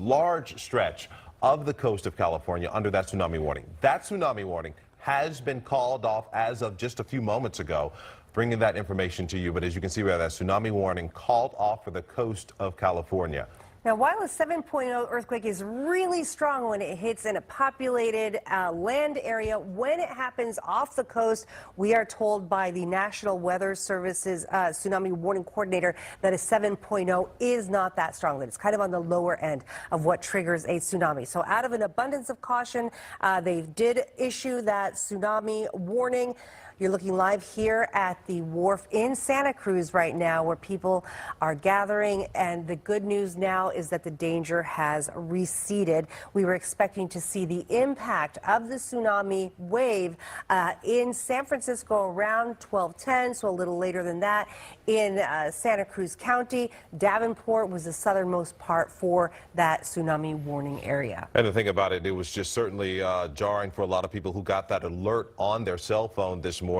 large stretch of the coast of California under that tsunami warning. That tsunami warning has been called off as of just a few moments ago. Bringing that information to you. But as you can see, we have that tsunami warning called off for the coast of California. Now, while a 7.0 earthquake is really strong when it hits in a populated land area, when it happens off the coast, we are told by the National Weather Service's tsunami warning coordinator that a 7.0 is not that strong, that it's kind of on the lower end of what triggers a tsunami. So out of an abundance of caution, they did issue that tsunami warning. You're looking live here at the wharf in Santa Cruz right now, where people are gathering, and the good news now is that the danger has receded. We were expecting to see the impact of the tsunami wave in San Francisco around 12:10, so a little later than that. In Santa Cruz County, Davenport was the southernmost part for that tsunami warning area. And the thing about it, it was just certainly jarring for a lot of people who got that alert on their cell phone this morning.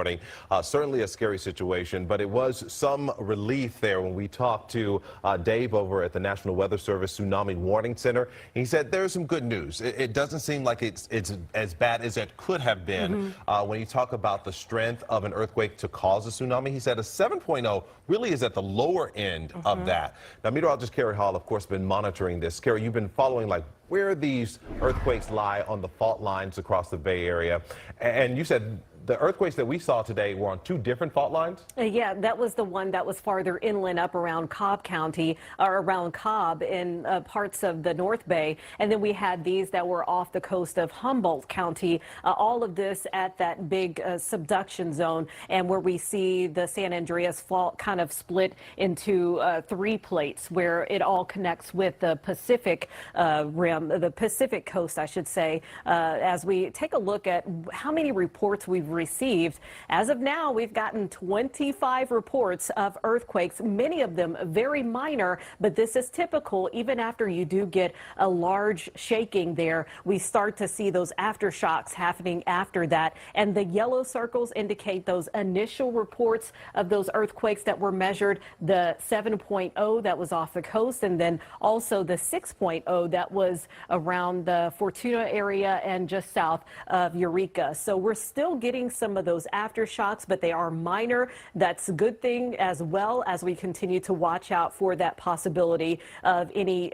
Certainly a scary situation, but it was some relief there when we talked to Dave over at the National Weather Service Tsunami Warning Center. He said there's some good news. It doesn't seem like it's as bad as it could have been. When you talk about the strength of an earthquake to cause a tsunami, he said a 7.0 really is at the lower end of that. Now, meteorologist Carrie Hall, of course, been monitoring this. Carrie, you've been following like where these earthquakes lie on the fault lines across the Bay Area, and you said the earthquakes that we saw today were on two different fault lines? Yeah, that was the one that was farther inland up around Cobb County, or around Cobb in parts of the North Bay. And then we had these that were off the coast of Humboldt County. All of this at that big subduction zone, and where we see the San Andreas Fault kind of split into three plates where it all connects with the Pacific rim, the Pacific coast, I should say. As we take a look at how many reports we've received. As of now, we've gotten 25 reports of earthquakes, many of them very minor, but this is typical. Even after you do get a large shaking there, we start to see those aftershocks happening after that. And the yellow circles indicate those initial reports of those earthquakes that were measured, the 7.0 that was off the coast, and then also the 6.0 that was around the Fortuna area and just south of Eureka. So we're still getting some of those aftershocks, but they are minor. That's a good thing, as well as we continue to watch out for that possibility of any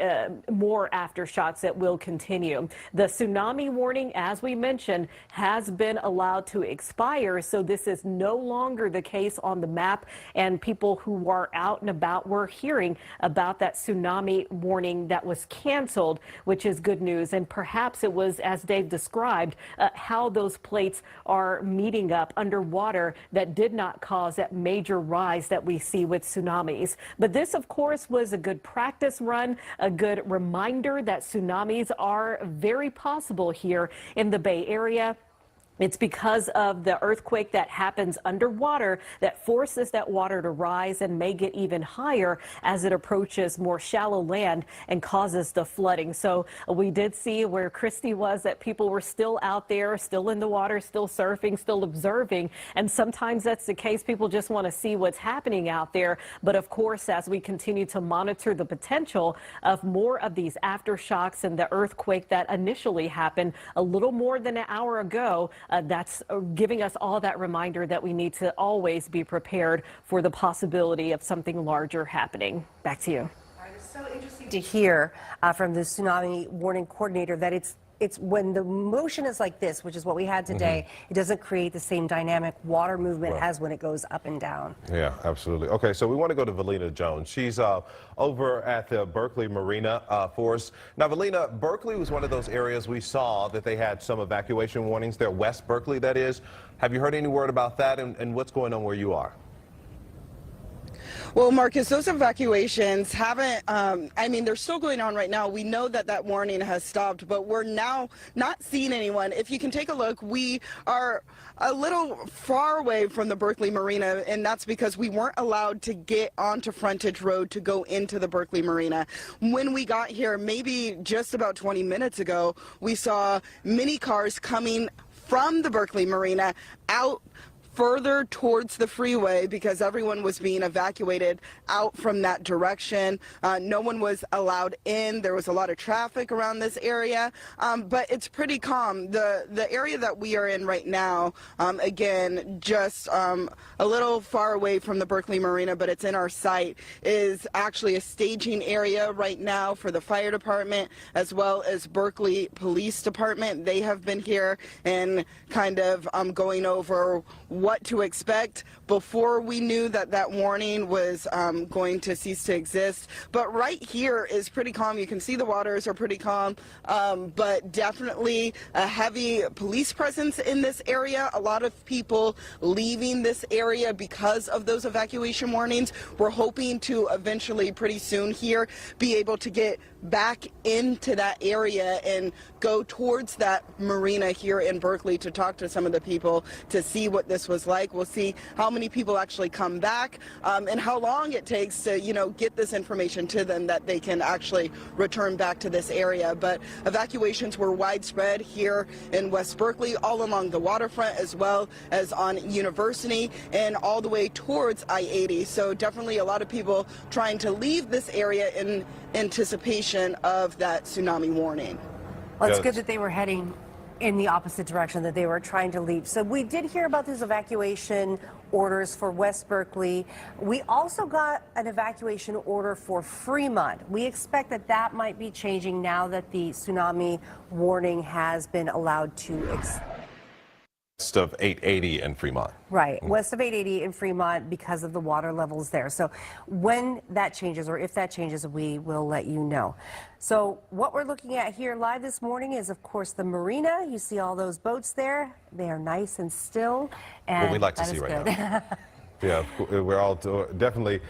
more aftershocks that will continue. The tsunami warning, as we mentioned, has been allowed to expire, so this is no longer the case on the map, and people who are out and about were hearing about that tsunami warning that was canceled, which is good news. And perhaps it was, as Dave described, how those plates are meeting up underwater that did not cause that major rise that we see with tsunamis. But this, of course, was a good practice run, a good reminder that tsunamis are very possible here in the Bay Area. It's because of the earthquake that happens underwater that forces that water to rise and may get even higher as it approaches more shallow land and causes the flooding. So we did see where Christy was, that people were still out there, still in the water, still surfing, still observing. And sometimes that's the case. People just want to see what's happening out there. But of course, as we continue to monitor the potential of more of these aftershocks and the earthquake that initially happened a little more than an hour ago, that's giving us all that reminder that we need to always be prepared for the possibility of something larger happening. Back to you. It's so interesting to hear from the tsunami warning coordinator that it's when the motion is like this, which is what we had today, it doesn't create the same dynamic water movement as when it goes up and down. Yeah, absolutely. Okay, so we want to go to Valina Jones. She's over at the Berkeley Marina for us. Now, Valina, Berkeley was one of those areas we saw that they had some evacuation warnings there, West Berkeley, that is. Have you heard any word about that, and what's going on where you are? Well, Marcus, those evacuations haven't, I mean, they're still going on right now. We know that that warning has stopped, but we're now not seeing anyone. If you can take a look, we are a little far away from the Berkeley Marina, and that's because we weren't allowed to get onto Frontage Road to go into the Berkeley Marina. When we got here, maybe just about 20 minutes ago, we saw many cars coming from the Berkeley Marina out further towards the freeway because everyone was being evacuated out from that direction. No one was allowed in. There was a lot of traffic around this area, but it's pretty calm. The area that we are in right now, again, just a little far away from the Berkeley Marina, but it's in our sight, is actually a staging area right now for the fire department as well as Berkeley Police Department. They have been here and kind of going over what to expect before we knew that that warning was going to cease to exist. But right here is pretty calm. You can see the waters are pretty calm, but definitely a heavy police presence in this area. A lot of people leaving this area because of those evacuation warnings. We're hoping to eventually pretty soon here be able to get back into that area and go towards that marina here in Berkeley to talk to some of the people to see what this was like. We'll see how many people actually come back and how long it takes to, you know, get this information to them that they can actually return back to this area. But evacuations were widespread here in West Berkeley, all along the waterfront as well as on University and all the way towards I-80. So definitely a lot of people trying to leave this area in anticipation of that tsunami warning. Well, it's good that they were heading in the opposite direction, that they were trying to leave. So we did hear about these evacuation orders for West Berkeley. We also got an evacuation order for Fremont. We expect that that might be changing now that the tsunami warning has been allowed to extend. West of 880 in Fremont. Right, west of 880 in Fremont because of the water levels there. So when that changes, or if that changes, we will let you know. So what we're looking at here live this morning is, of course, the marina. You see all those boats there. They are nice and still. And what we like to see right now. Yeah, we're all definitely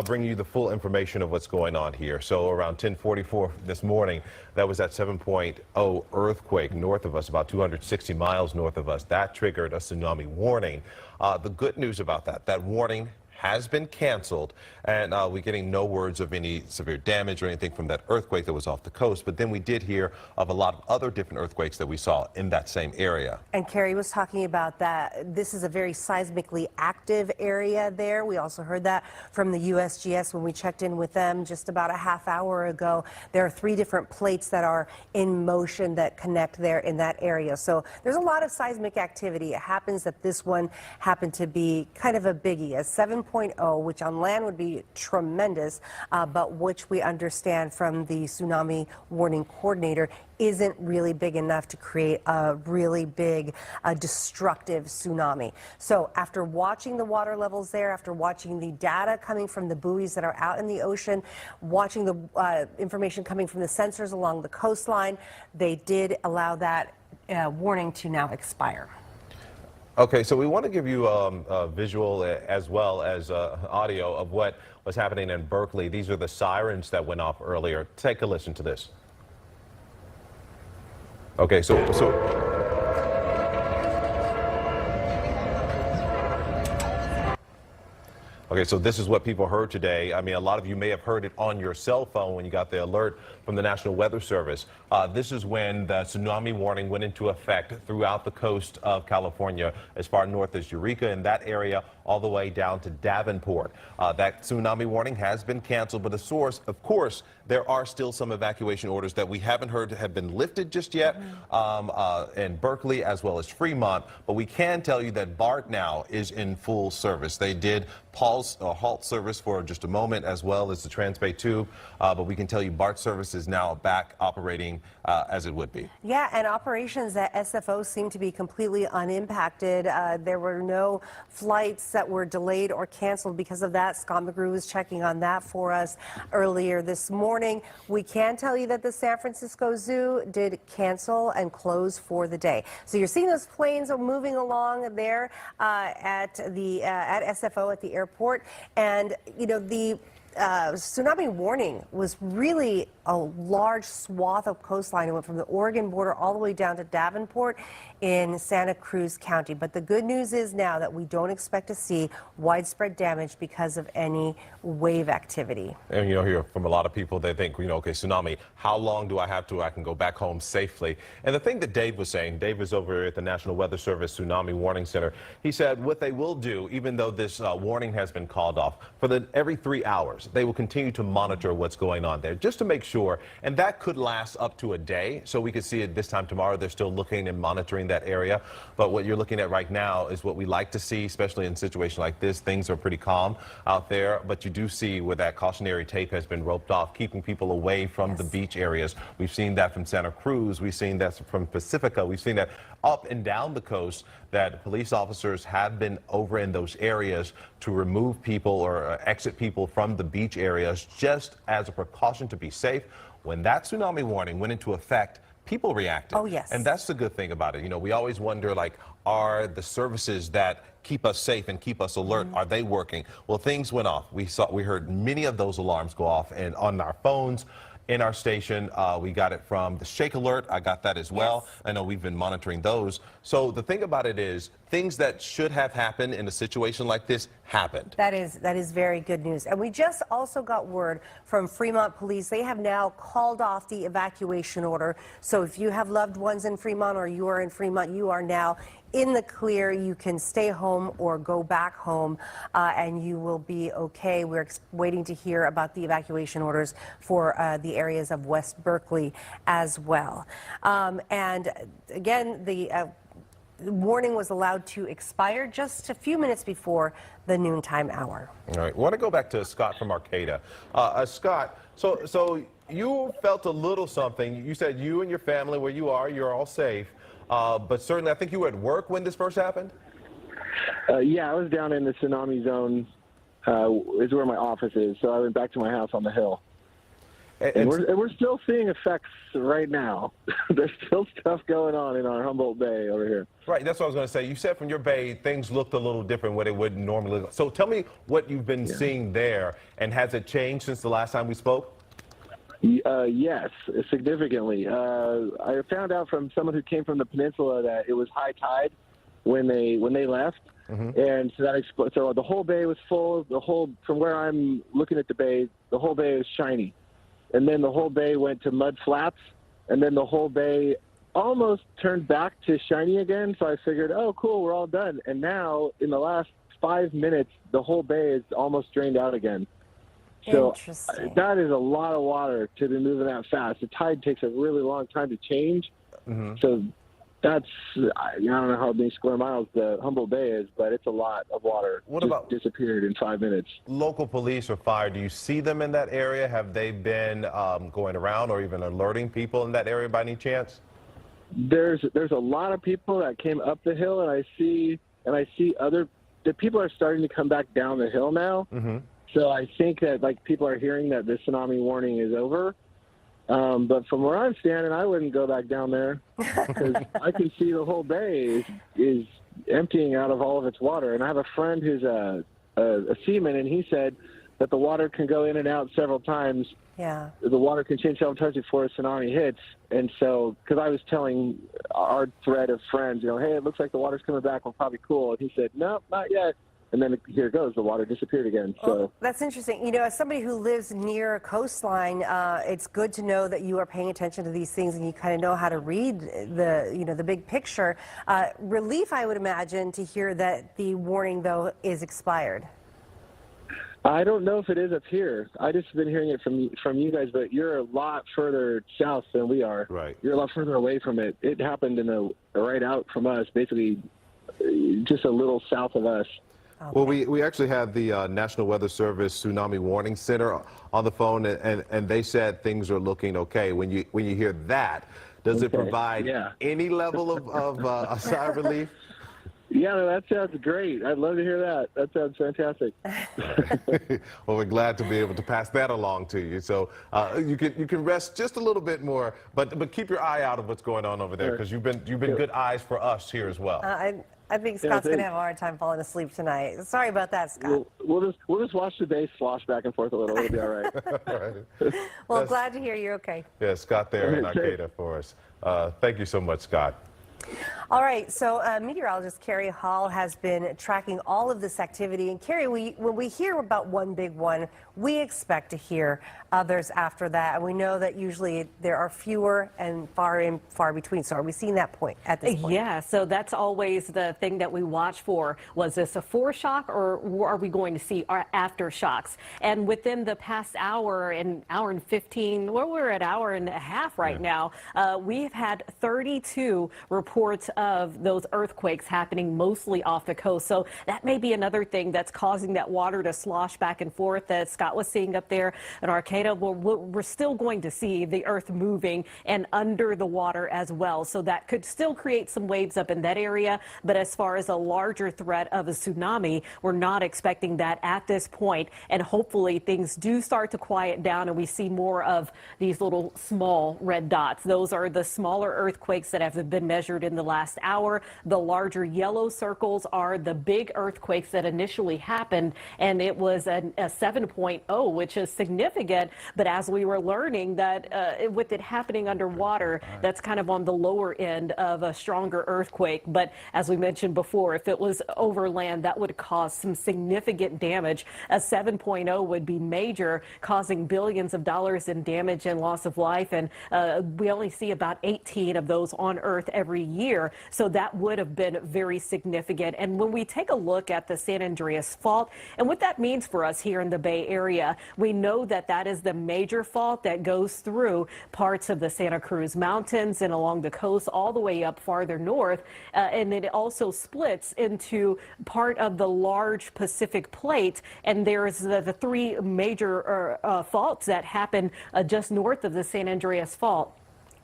bringing you the full information of what's going on here. So around 10:44 this morning, that was that 7.0 earthquake north of us, about 260 miles north of us. That triggered a tsunami warning. The good news about that warning has been canceled, and we're getting no words of any severe damage or anything from that earthquake that was off the coast. But then we did hear of a lot of other different earthquakes that we saw in that same area. And Carrie was talking about that. This is a very seismically active area there. We also heard that from the USGS when we checked in with them just about a half hour ago. There are 3 different plates that are in motion that connect there in that area. So there's a lot of seismic activity. It happens that this one happened to be kind of a biggie, a 7.0, which on land would be tremendous, but which we understand from the tsunami warning coordinator isn't really big enough to create a really big destructive tsunami. So after watching the water levels there, after watching the data coming from the buoys that are out in the ocean, watching the information coming from the sensors along the coastline, they did allow that warning to now expire. Okay, so we want to give you a visual as well as audio of what was happening in Berkeley. These are the sirens that went off earlier. Take a listen to this. Okay, so this is what people heard today. I mean, a lot of you may have heard it on your cell phone when you got the alert from the National Weather Service. This is when the tsunami warning went into effect throughout the coast of California, as far north as Eureka, in that area, all the way down to Davenport. That tsunami warning has been canceled, but the source, of course, there are still some evacuation orders that we haven't heard have been lifted just yet in Berkeley as well as Fremont. But we can tell you that BART now is in full service. They did pause or halt service for just a moment, as well as the Transbay Tube. But we can tell you BART service is now back operating as it would be. Yeah, and operations at SFO seem to be completely unimpacted. There were no flights that were delayed or canceled because of that. Scott McGrew was checking on that for us earlier this morning. We can tell you that the San Francisco Zoo did cancel and close for the day. So you're seeing those planes moving along there at SFO at the airport, and you know the tsunami warning was really a large swath of coastline. It went from the Oregon border all the way down to Davenport in Santa Cruz County. But the good news is now that we don't expect to see widespread damage because of any wave activity. And you know, hear from a lot of people, they think, you know, okay, tsunami, how long do I have to I can go back home safely? And the thing that Dave was saying, Dave is over at the National Weather Service Tsunami Warning Center. He said what they will do, even though this warning has been called off, for every 3 hours, they will continue to monitor what's going on there just to make sure. And that could last up to a day. So we could see it this time tomorrow. They're still looking and monitoring that area. But what you're looking at right now is what we like to see, especially in a situation like this. Things are pretty calm out there, but you do see where that cautionary tape has been roped off, keeping people away from the beach areas. We've seen that from Santa Cruz. We've seen that from Pacifica. We've seen that up and down the coast, that police officers have been over in those areas to remove people or exit people from the beach areas just as a precaution to be safe. When that tsunami warning went into effect, people reacted. Oh, yes. And that's the good thing about it. You know, we always wonder, like, are the services that keep us safe and keep us alert, are they working? Well, things went off. We heard many of those alarms go off, and on our phones, in our station, we got it from the Shake Alert. I got that as well. Yes. I know we've been monitoring those. So the thing about it is, things that should have happened in a situation like this happened. That is very good news. And we just also got word from Fremont Police. They have now called off the evacuation order. So if you have loved ones in Fremont or you are in Fremont, you are now in the clear. You can stay home or go back home and you will be okay. We're waiting to hear about the evacuation orders for the areas of West Berkeley as well. And again, the warning was allowed to expire just a few minutes before the noontime hour. All right, I want to go back to Scott from Arcata. Scott, so you felt a little something. You said you and your family, where you are, you're all safe. But certainly, I think you were at work when this first happened? Yeah, I was down in the tsunami zone, is where my office is. So I went back to my house on the hill. And we're still seeing effects right now. There's still stuff going on in our Humboldt Bay over here. Right, that's what I was going to say. You said from your bay, things looked a little different where they wouldn't normally look. So tell me what you've been seeing there, and has it changed since the last time we spoke? Yes, significantly. I found out from someone who came from the peninsula that it was high tide when they left. And so the whole bay was full. From where I'm looking at the bay, the whole bay is shiny. And then the whole bay went to mud flats, and then the whole bay almost turned back to shiny again. So I figured, oh, cool, we're all done. And now, in the last 5 minutes, the whole bay is almost drained out again. So that is a lot of water to be moving that fast. The tide takes a really long time to change. So that's, I don't know how many square miles the Humboldt Bay is, but it's a lot of water. What just about disappeared in 5 minutes? Local police or fire, do you see them in that area? Have they been going around or even alerting people in that area by any chance? There's a lot of people that came up the hill, and I see the people are starting to come back down the hill now. So I think that people are hearing that the tsunami warning is over. But from where I'm standing, I wouldn't go back down there because I can see the whole bay is emptying out of all of its water. And I have a friend who's a seaman, and he said that the water can go in and out several times. Yeah. The water can change several times before a tsunami hits. And so, because I was telling our thread of friends, hey, it looks like the water's coming back. We're probably cool. And he said, no, not yet. And then here it goes. The water disappeared again. So well, that's interesting. As somebody who lives near a coastline, it's good to know that you are paying attention to these things and you kind of know how to read the big picture. Relief, I would imagine, to hear that the warning, though, is expired. I don't know if it is up here. I just been hearing it from you guys, but you're a lot further south than we are. Right. You're a lot further away from it. It happened right out from us, basically just a little south of us. Okay. Well, we actually have the National Weather Service Tsunami Warning Center on the phone, and they said things are looking okay. When you hear that, does it provide any level of a sigh of relief? Yeah, that sounds great. I'd love to hear that. That sounds fantastic. Well, we're glad to be able to pass that along to you. So you can rest just a little bit more, but keep your eye out of what's going on over there, because you've been good eyes for us here as well. I think Scott's going to have a hard time falling asleep tonight. Sorry about that, Scott. We'll just watch the bay slosh back and forth a little. It'll be all right. All right. Well, glad to hear you're okay. Yeah, Scott there in Arcata for us. Thank you so much, Scott. All right, so meteorologist Carrie Hall has been tracking all of this activity. And Carrie, when we hear about one big one, we expect to hear others after that. And we know that usually there are fewer and far between. So are we seeing that point at this point? Yeah, so that's always the thing that we watch for. Was this a foreshock, or are we going to see our aftershocks? And within the past hour and 15, we're at hour and a half right now, we've had 32 reports of those earthquakes happening mostly off the coast. So that may be another thing that's causing that water to slosh back and forth that Scott was seeing up there in Arcata. We're still going to see the earth moving and under the water as well. So that could still create some waves up in that area. But as far as a larger threat of a tsunami, we're not expecting that at this point. And hopefully things do start to quiet down and we see more of these little small red dots. Those are the smaller earthquakes that have been measured in the last hour. The larger yellow circles are the big earthquakes that initially happened, and it was a 7.0, which is significant. But as we were learning that with it happening underwater, that's kind of on the lower end of a stronger earthquake. But as we mentioned before, if it was over land, that would cause some significant damage. A 7.0 would be major, causing billions of dollars in damage and loss of life. And we only see about 18 of those on Earth every year. So that would have been very significant. And when we take a look at the San Andreas Fault and what that means for us here in the Bay Area, we know that that is the major fault that goes through parts of the Santa Cruz Mountains and along the coast all the way up farther north. And it also splits into part of the large Pacific Plate. And there's the three major faults that happen just north of the San Andreas Fault.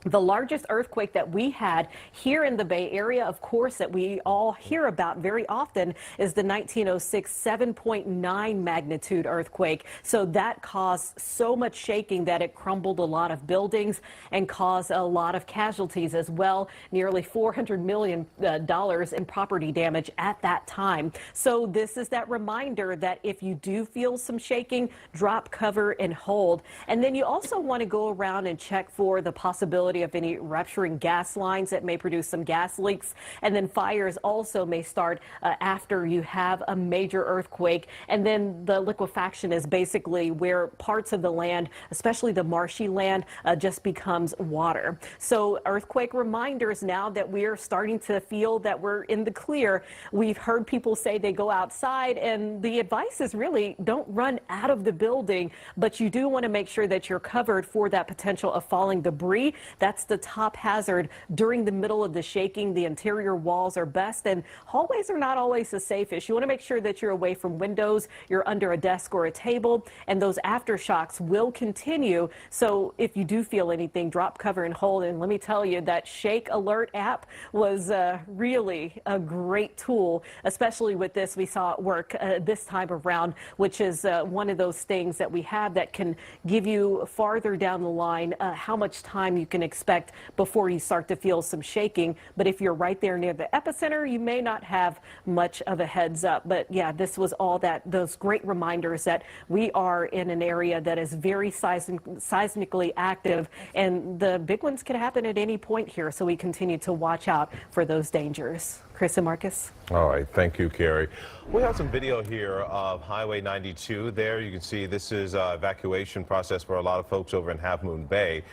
The largest earthquake that we had here in the Bay Area, of course, that we all hear about very often, is the 1906 7.9 magnitude earthquake. So that caused so much shaking that it crumbled a lot of buildings and caused a lot of casualties as well. Nearly $400 million in property damage at that time. So this is that reminder that if you do feel some shaking, drop, cover, and hold. And then you also want to go around and check for the possibility of any rupturing gas lines that may produce some gas leaks. And then fires also may start after you have a major earthquake. And then the liquefaction is basically where parts of the land, especially the marshy land, just becomes water. So earthquake reminders now that we are starting to feel that we're in the clear. We've heard people say they go outside, and the advice is really don't run out of the building, but you do want to make sure that you're covered for that potential of falling debris. That's the top hazard during the middle of the shaking. The interior walls are best, and hallways are not always the safest. You want to make sure that you're away from windows, you're under a desk or a table, and those aftershocks will continue. So if you do feel anything, drop, cover, and hold. And let me tell you, that Shake Alert app was really a great tool, especially with this. We saw it work this time around, which is one of those things that we have that can give you farther down the line how much time you can expect before you start to feel some shaking. But if you're right there near the epicenter, you may not have much of a heads up. But yeah, this was all those great reminders that we are in an area that is very seismically active, and the big ones could happen at any point here. So we continue to watch out for those dangers. Chris and Marcus. All right, thank you, Carrie. We have some video here of Highway 92. There you can see this is evacuation process for a lot of folks over in Half Moon Bay.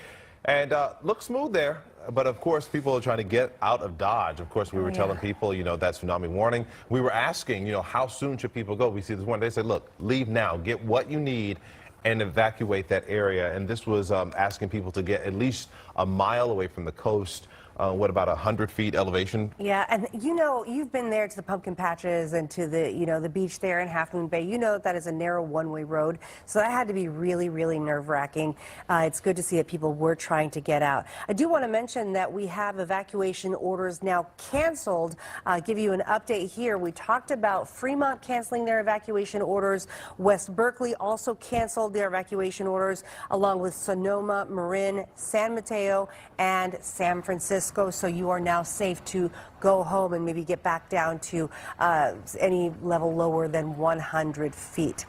And looks smooth there, but of course people are trying to get out of Dodge. Of course, we were telling people, you know, that tsunami warning. We were asking, you know, how soon should people go? We see this one, they said, look, leave now, get what you need and evacuate that area. And this was asking people to get at least a mile away from the coast. What, about 100 feet elevation? Yeah, and you know, you've been there to the pumpkin patches and to the, you know, the beach there in Half Moon Bay. You know that is a narrow one-way road, so that had to be really, really nerve-wracking. It's good to see that people were trying to get out. I do want to mention that we have evacuation orders now canceled. Give you an update here. We talked about Fremont canceling their evacuation orders. West Berkeley also canceled their evacuation orders, along with Sonoma, Marin, San Mateo, and San Francisco. So you are now safe to go home and maybe get back down to any level lower than 100 feet.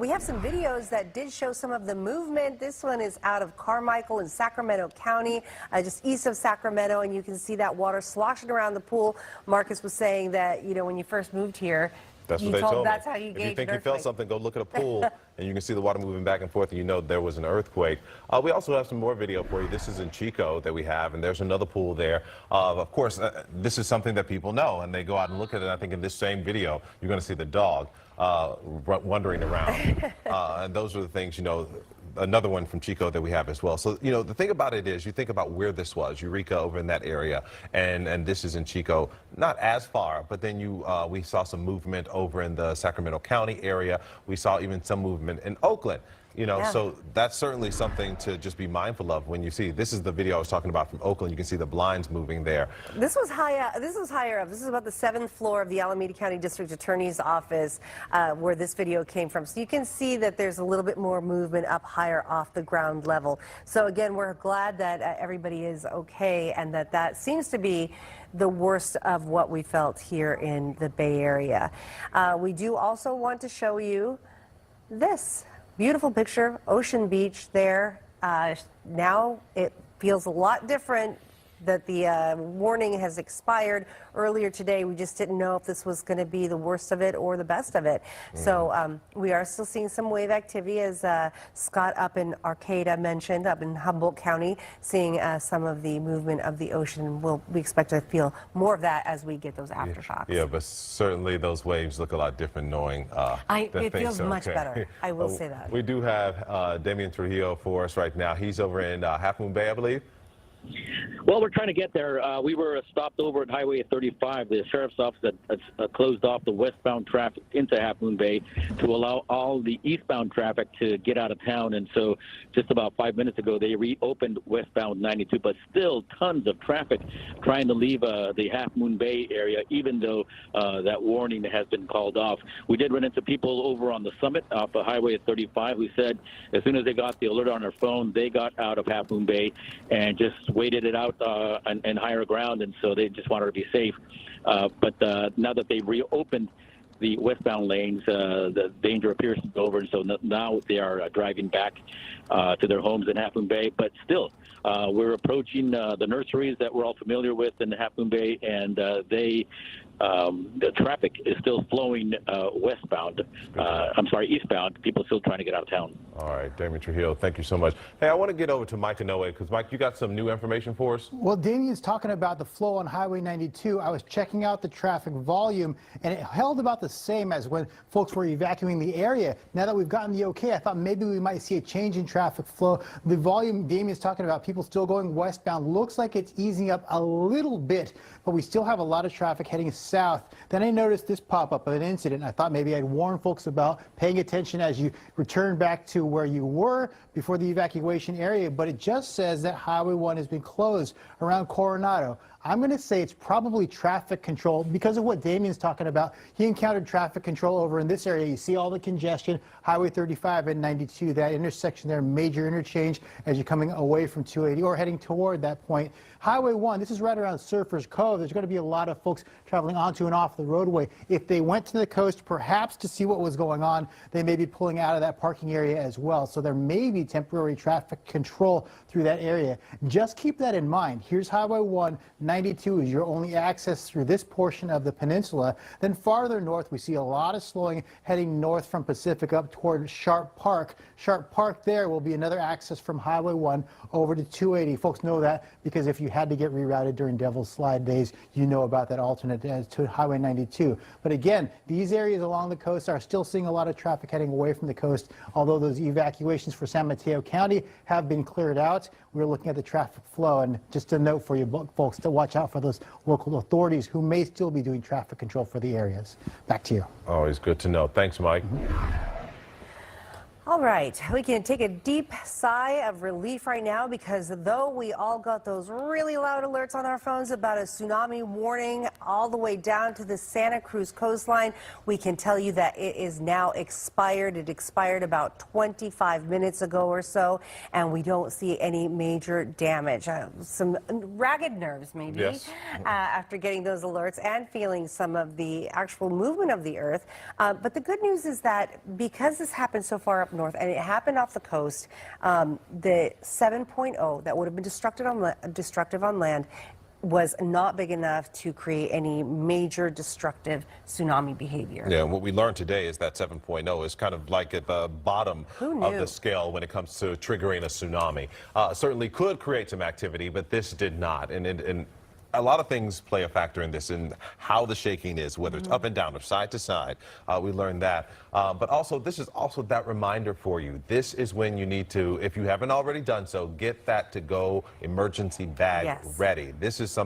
We have some videos that did show some of the movement. This one is out of Carmichael in Sacramento County, just east of Sacramento, and you can see that water sloshing around the pool. Marcus was saying that, you know, when you first moved here, that's what they told me. That's how you gauge If you think an you felt earthquake. something, go look at a pool, and you can see the water moving back and forth, and you know there was an earthquake. We also have some more video for you. This is in Chico that we have, and there's another pool there. Of course, this is something that people know, and they go out and look at it. I think in this same video, you're going to see the dog wandering around. And those are the things, you know, another one from Chico that we have as well. So, you know, the thing about it is you think about where this was, Eureka over in that area, and this is in Chico, not as far, but then we saw some movement over in the Sacramento County area. We saw even some movement in Oakland. You know, so that's certainly something to just be mindful of when you see. This is the video I was talking about from Oakland. You can see the blinds moving there. This was higher up. This is about the 7th floor of the Alameda County District Attorney's office where this video came from. So you can see that there's a little bit more movement up higher off the ground level. So again, we're glad that everybody is okay, and that seems to be the worst of what we felt here in the Bay Area. We do also want to show you this. Beautiful picture, Ocean Beach there. Now it feels a lot different that the warning has expired. Earlier today, we just didn't know if this was going to be the worst of it or the best of it. So we are still seeing some wave activity, as Scott up in Arcata mentioned, up in Humboldt County, seeing some of the movement of the ocean. We expect to feel more of that as we get those aftershocks. Yeah, but certainly those waves look a lot different knowing it feels much better. I will say that. We do have Damian Trujillo for us right now. He's over in Half Moon Bay, I believe. Well, we're trying to get there. We were stopped over at Highway 35. The sheriff's office had closed off the westbound traffic into Half Moon Bay to allow all the eastbound traffic to get out of town. And so just about 5 minutes ago, they reopened westbound 92, but still tons of traffic trying to leave the Half Moon Bay area, even though that warning has been called off. We did run into people over on the summit off of Highway 35 who said as soon as they got the alert on their phone, they got out of Half Moon Bay and just waited it out and higher ground, and so they just wanted to be safe. But now that they reopened the westbound lanes, the danger appears to be over, and so now they are driving back to their homes in Half Moon Bay. But still, we're approaching the nurseries that we're all familiar with in Half Moon Bay, and the traffic is still flowing eastbound. People still trying to get out of town. All right, Damien Trujillo, thank you so much. Hey, I want to get over to Mike Inoue because, Mike, you got some new information for us? Well, Damien's talking about the flow on Highway 92. I was checking out the traffic volume, and it held about the same as when folks were evacuating the area. Now that we've gotten the okay, I thought maybe we might see a change in traffic flow. The volume Damien's talking about, people still going westbound, looks like it's easing up a little bit, but we still have a lot of traffic heading south. Then I noticed this pop up of an incident. I thought maybe I'd warn folks about paying attention as you return back to where you were before the evacuation area, but it just says that Highway 1 has been closed around Coronado. I'm going to say it's probably traffic control because of what Damien's talking about. He encountered traffic control over in this area. You see all the congestion, Highway 35 and 92, that intersection there, major interchange as you're coming away from 280 or heading toward that point. Highway 1, this is right around Surfers Cove. There's going to be a lot of folks traveling onto and off the roadway. If they went to the coast, perhaps to see what was going on, they may be pulling out of that parking area as well. So there may be temporary traffic control through that area. Just keep that in mind. Here's Highway 1, 92 is your only access through this portion of the peninsula. Then farther north, we see a lot of slowing heading north from Pacific up toward Sharp Park. Sharp Park there will be another access from Highway 1 over to 280. Folks know that because if you had to get rerouted during Devil's Slide days, you know about that alternate to Highway 92. But again, these areas along the coast are still seeing a lot of traffic heading away from the coast, although those evacuations for San Mateo County have been cleared out. We're looking at the traffic flow, and just a note for you folks to watch out for those local authorities who may still be doing traffic control for the areas. Back to you. Always good to know. Thanks, Mike. All right, we can take a deep sigh of relief right now because though we all got those really loud alerts on our phones about a tsunami warning all the way down to the Santa Cruz coastline, we can tell you that it is now expired. It expired about 25 minutes ago or so, and we don't see any major damage. Some ragged nerves maybe, yes. After getting those alerts and feeling some of the actual movement of the earth. But the good news is that because this happened so far up north and it happened off the coast, the 7.0 that would have been destructive on land was not big enough to create any major destructive tsunami behavior. Yeah, and what we learned today is that 7.0 is kind of like at the bottom of the scale when it comes to triggering a tsunami. Certainly could create some activity, but this did not. And a lot of things play a factor in this, and how the shaking is, whether it's up and down or side to side. We learned that. But also, this is also that reminder for you. This is when you need to, if you haven't already done so, get that to-go emergency bag ready. This is something